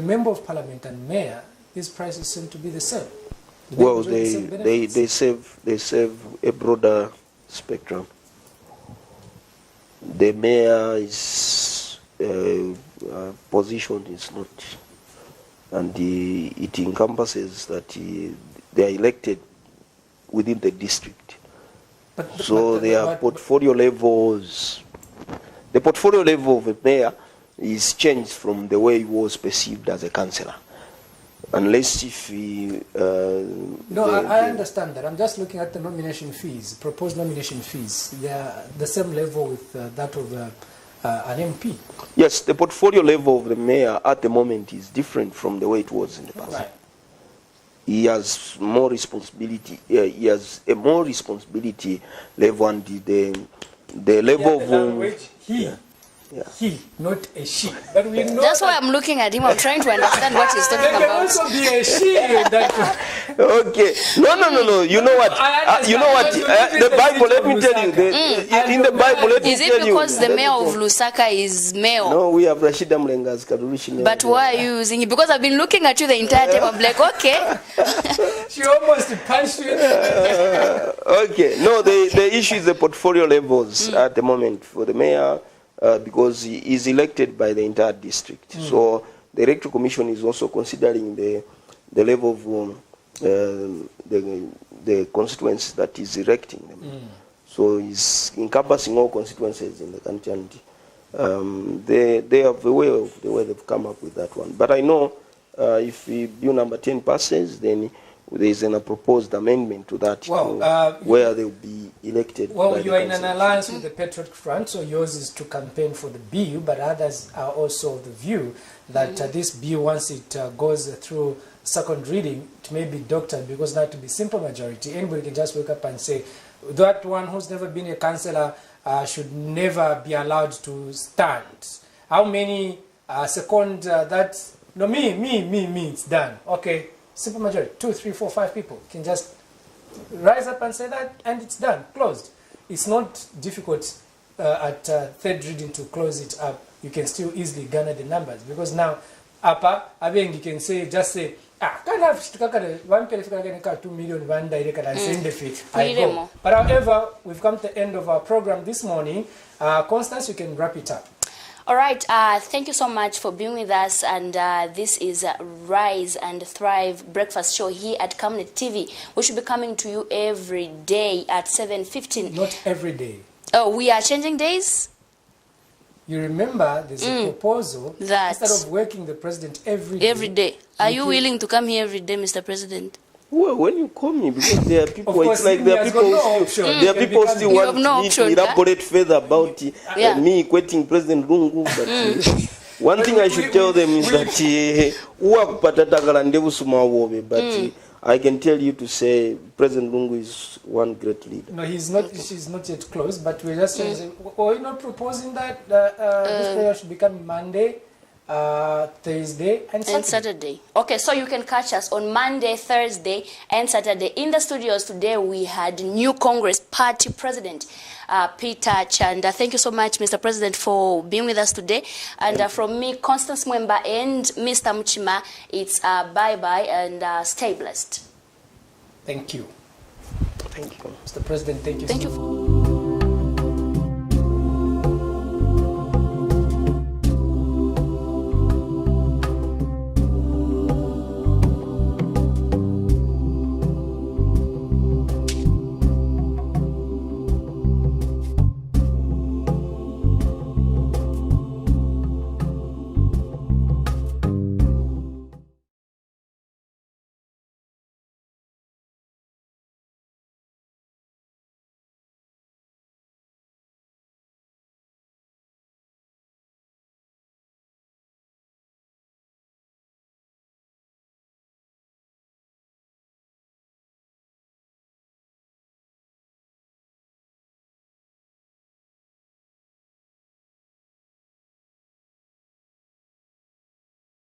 member of parliament and mayor these prices seem to be the same? Well, they serve a broader spectrum. The mayor's position is not, and it encompasses that they are elected within the district. So their portfolio levels, the portfolio level of a mayor is changed from the way he was perceived as a councillor. Unless if he... I understand that. I'm just looking at the nomination fees, proposed nomination fees. They are the same level with that of an MP. Yes, the portfolio level of the mayor at the moment is different from the way it was in the past. Right. He has more responsibility. He has a more responsibility level, and the level of... language, he, not a she. But we know that's why I'm looking at him. I'm trying to understand what he's talking there can about. also be a she. That Okay. No. You know what? The Bible, let me tell you. In the Bible, let me Is tell it you. because the mayor of Lusaka is male? No, we have Rashida Mlenga's Kadurushi. But why are you using it? Because I've been looking at you the entire time. I'm like, okay. she almost punched you. Okay. No, the issue is the portfolio levels at the moment for the mayor. Because he is elected by the entire district. So the Electoral Commission is also considering the level of the constituents that is electing them. So it's encompassing all constituencies in the country, and they have the way they've come up with that one. But I know if bill number 10 passes, then there is a proposed amendment to that where they will be elected. Well, you are in an alliance with the Patriot Front, so yours is to campaign for the bill, but others are also of the view that this bill, once it goes through second reading, it may be doctored, because now to be simple majority, anybody can just wake up and say, that one who's never been a councillor should never be allowed to stand. How many second that's, no, me, it's done. Okay. Simple majority, 2, 3, 4, 5 people can just rise up and say that, and it's done, closed. It's not difficult at third reading to close it up. You can still easily garner the numbers, because now, you can say, just say, can't have 2 million one direct and send the fee. I go. But however, we've come to the end of our program this morning. Constance, you can wrap it up. All right, thank you so much for being with us, and this is Rise and Thrive Breakfast Show here at Camnet TV. We should be coming to you every day at 7:15. Not every day. Oh, we are changing days? You remember there's a proposal that instead of working the president every day. Every day. Are you willing to come here every day, Mr. President? Well, when you call me, because there are people, course, it's like there are people, there are people still want me to elaborate further about me quitting President Lungu. But one thing I should tell them is that but I can tell you to say President Lungu is one great leader. No, he's not. She's not yet close. But we're just saying, we're not proposing that this prayer should become Monday, Thursday, and Saturday. Okay, so you can catch us on Monday, Thursday, and Saturday. In the studios today, we had new Congress Party President, Peter Chanda. Thank you so much, Mr. President, for being with us today. And from me, Constance Mwemba, and Mr. Muchima, it's bye-bye and stay blessed. Thank you. Thank you. Mr. President, thank you. Thank you.